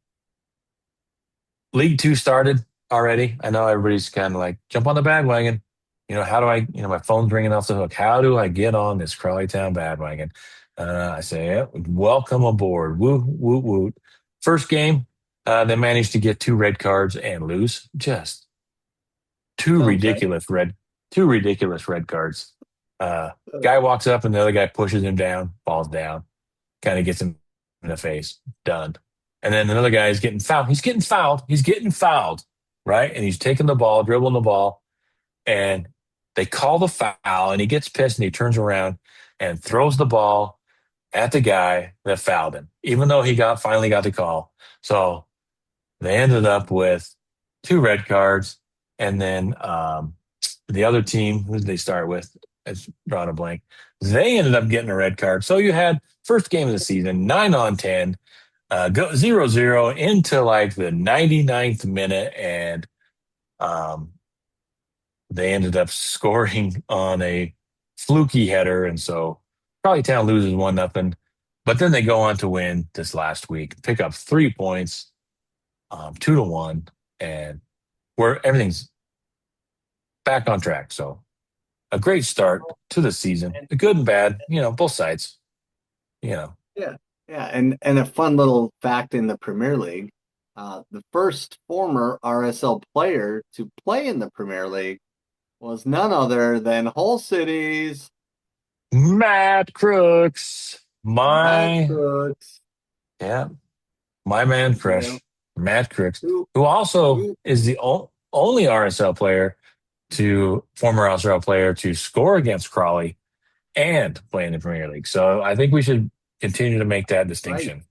League Two started already. I know everybody's kind of like, jump on the bandwagon. How do I, my phone's ringing off the hook. How do I get on this Crawley Town bandwagon? I say, yeah, welcome aboard. Woo, woo, woo. First game, they managed to get two red cards and lose. Just two Sounds right. ridiculous red, two ridiculous red cards. Uh, Guy walks up and the other guy pushes him down, falls down, kind of gets him in the face. Done. And then another guy is getting fouled. He's getting fouled. He's getting fouled, right? And he's taking the ball, dribbling the ball, and they call the foul, and he gets pissed and he turns around and throws the ball at the guy that fouled him, even though he finally got the call. So they ended up with two red cards, and then the other team, who did they start with? It's drawn a blank. They ended up getting a red card. So you had first game of the season, 9-10, go 0-0 into like the 99th minute, and um, they ended up scoring on a fluky header, and so probably Town loses 1-0. But then they go on to win this last week, pick up 3 points, 2-1, and where everything's back on track. So a great start to the season, And good and bad, both sides, you know. yeah, yeah, and a fun little fact in the Premier League, the first former RSL player to play in the Premier League was none other than Hull City's Matt Crooks, Matt my Crooks. yeah, my man Yeah, crush, Matt Crooks, who who also who is the only RSL player former RSL player to score against Crawley and play in the Premier League. So I think we should continue to make that right? distinction.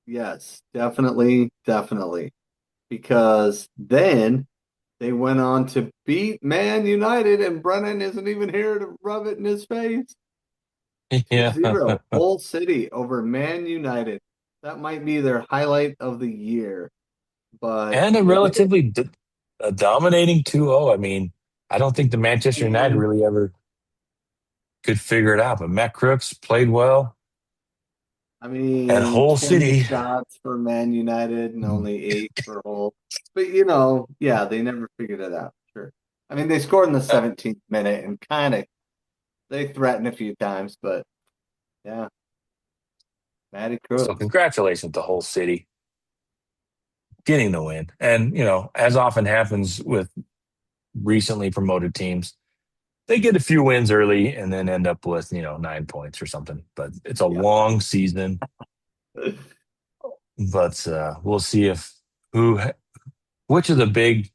Yes, definitely, definitely. Because then they went on to beat Man United, and Brennan isn't even here to rub it in his face. Two Yeah. zero, Hull City over Man United. That might be their highlight of the year, but And a they did it. relatively a dominating 2-0. I mean, I don't think the Manchester United And really ever could figure it out, but Matt Crooks played well I at mean, Hull 20 City. shots for Man United and Mm. only eight for Hull. But yeah, they never figured it out. Sure. I mean, they scored in the Uh, 17th minute and kind of they threatened a few times, but yeah, Matty So Crooks. congratulations to Hull City getting the win. And, as often happens with recently promoted teams, they get a few wins early and then end up with 9 points or something. But it's a Yeah. long season. But we'll see if who which of the big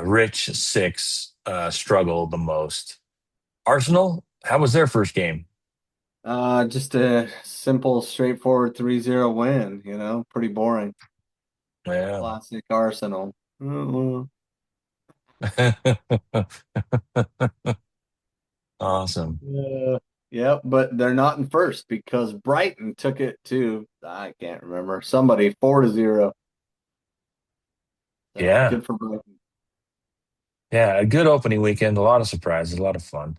rich six struggle the most. Arsenal, how was their first game? Just a simple, straightforward 3-0 win, pretty boring. Yeah. Classic Arsenal. Awesome. Yeah. Yeah, but they're not in first because Brighton took it to, I can't remember, somebody 4-0. So Yeah. good for Brighton. Yeah. A good opening weekend, a lot of surprises, a lot of fun.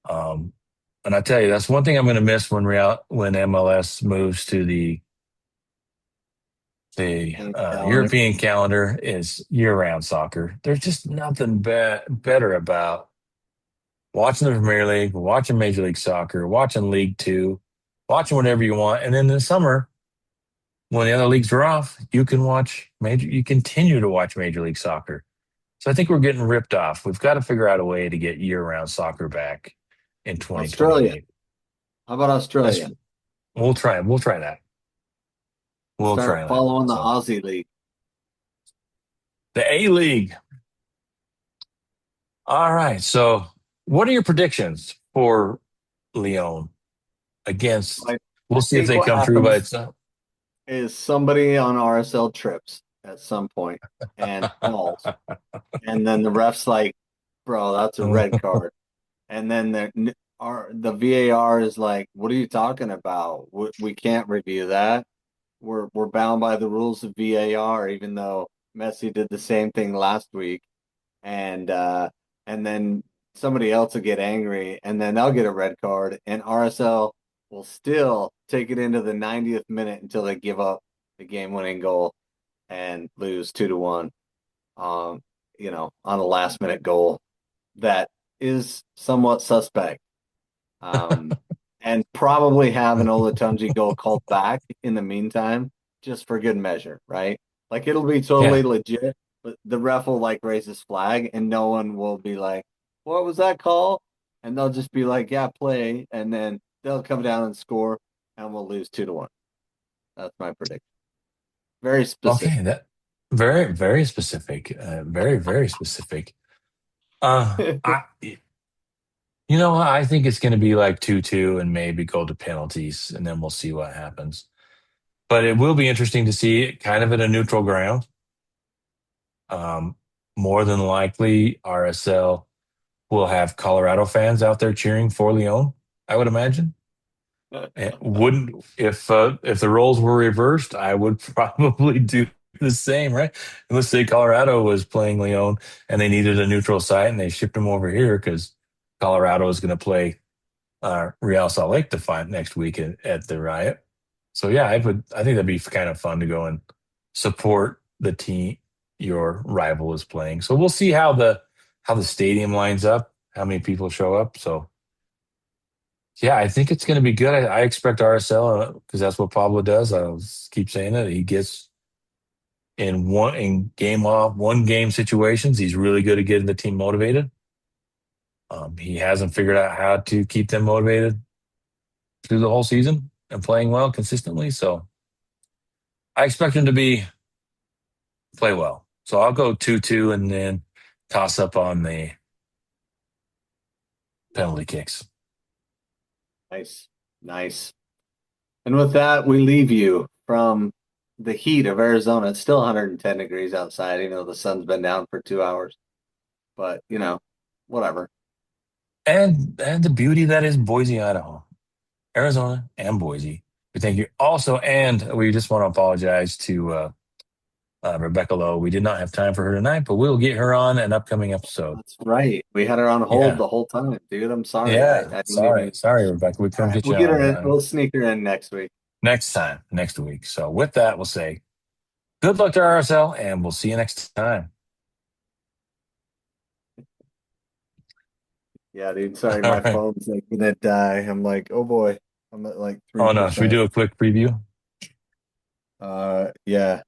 Um, and I tell you, that's one thing I'm going to miss when MLS moves to the And calendar. European calendar is year-round soccer. There's just nothing better about watching the Premier League, watching Major League Soccer, watching League Two, watching whatever you want. And then in the summer, when the other leagues are off, you continue to watch Major League Soccer. So I think we're getting ripped off. We've got to figure out a way to get year-round soccer back in Australia. 2028. How about That's Australia? we'll try. We'll try that. We'll Start try that. following the So Aussie League. the A League. All right. So what are your predictions for Lyon against? I We'll see if think they what come through, but happens it's not. is somebody on RSL trips at some point and falls. And then the ref's like, bro, that's a red card. And then the VAR is like, what are you talking about? We can't review that. We're bound by the rules of VAR, even though Messi did the same thing last week. And then somebody else will get angry, and then they'll get a red card, and RSL will still take it into the 90th minute until they give up the game-winning goal and lose 2-1. Um, on a last-minute goal that is somewhat suspect. And probably have an Olatunji goal called back in the meantime, just for good measure, right? Like it'll be Yeah. totally legit, but the ref will like raise his flag and no one will be like, what was that call? And they'll just be like, yeah, play. And then they'll come down and score and we'll lose 2-1. That's my prediction. Very Okay. specific. That very, very specific. Very, very specific. I, I think it's going to be like 2-2 and maybe go to penalties, and then we'll see what happens. But it will be interesting to see it kind of at a neutral ground. Um, More than likely, RSL. We'll have Colorado fans out there cheering for Leon, I would imagine. It wouldn't if the roles were reversed, I would probably do the same, right? And let's say Colorado was playing Leon and they needed a neutral site and they shipped them over here because Colorado is going to play Real Salt Lake to find next week at the Riot. So yeah, I think that'd be kind of fun to go and support the team your rival is playing. So we'll see how the stadium lines up, how many people show up. So yeah, I think it's going to be good. I expect RSL because that's what Pablo does. I'll keep saying it. He gets in one game situations. He's really good at getting the team motivated. He hasn't figured out how to keep them motivated through the whole season and playing well consistently. So I expect him to be play well. So I'll go 2-2 and then toss up on the penalty kicks. Nice, nice. And with that, we leave you from the heat of Arizona. It's still 110 degrees outside, even though the sun's been down for 2 hours. But, whatever. And the beauty that is Boise, Idaho, Arizona, and Boise. We thank you also, and we just want to apologize to Rebecca Lowe. We did not have time for her tonight, but we'll get her on an upcoming episode. That's right. We had her on hold Yeah, the whole time, dude. I'm sorry. I yeah. didn't Sorry, even. sorry, Rebecca. We All couldn't right, get we'll you get her in. on We'll sneak her in next week. next time, next week. So with that, we'll say good luck to RSL, and we'll see you next time. Yeah, dude. Sorry, All my right. phone's like gonna die. I'm like, oh boy, I'm at like three Oh no, should we percent. do a quick preview? Yeah.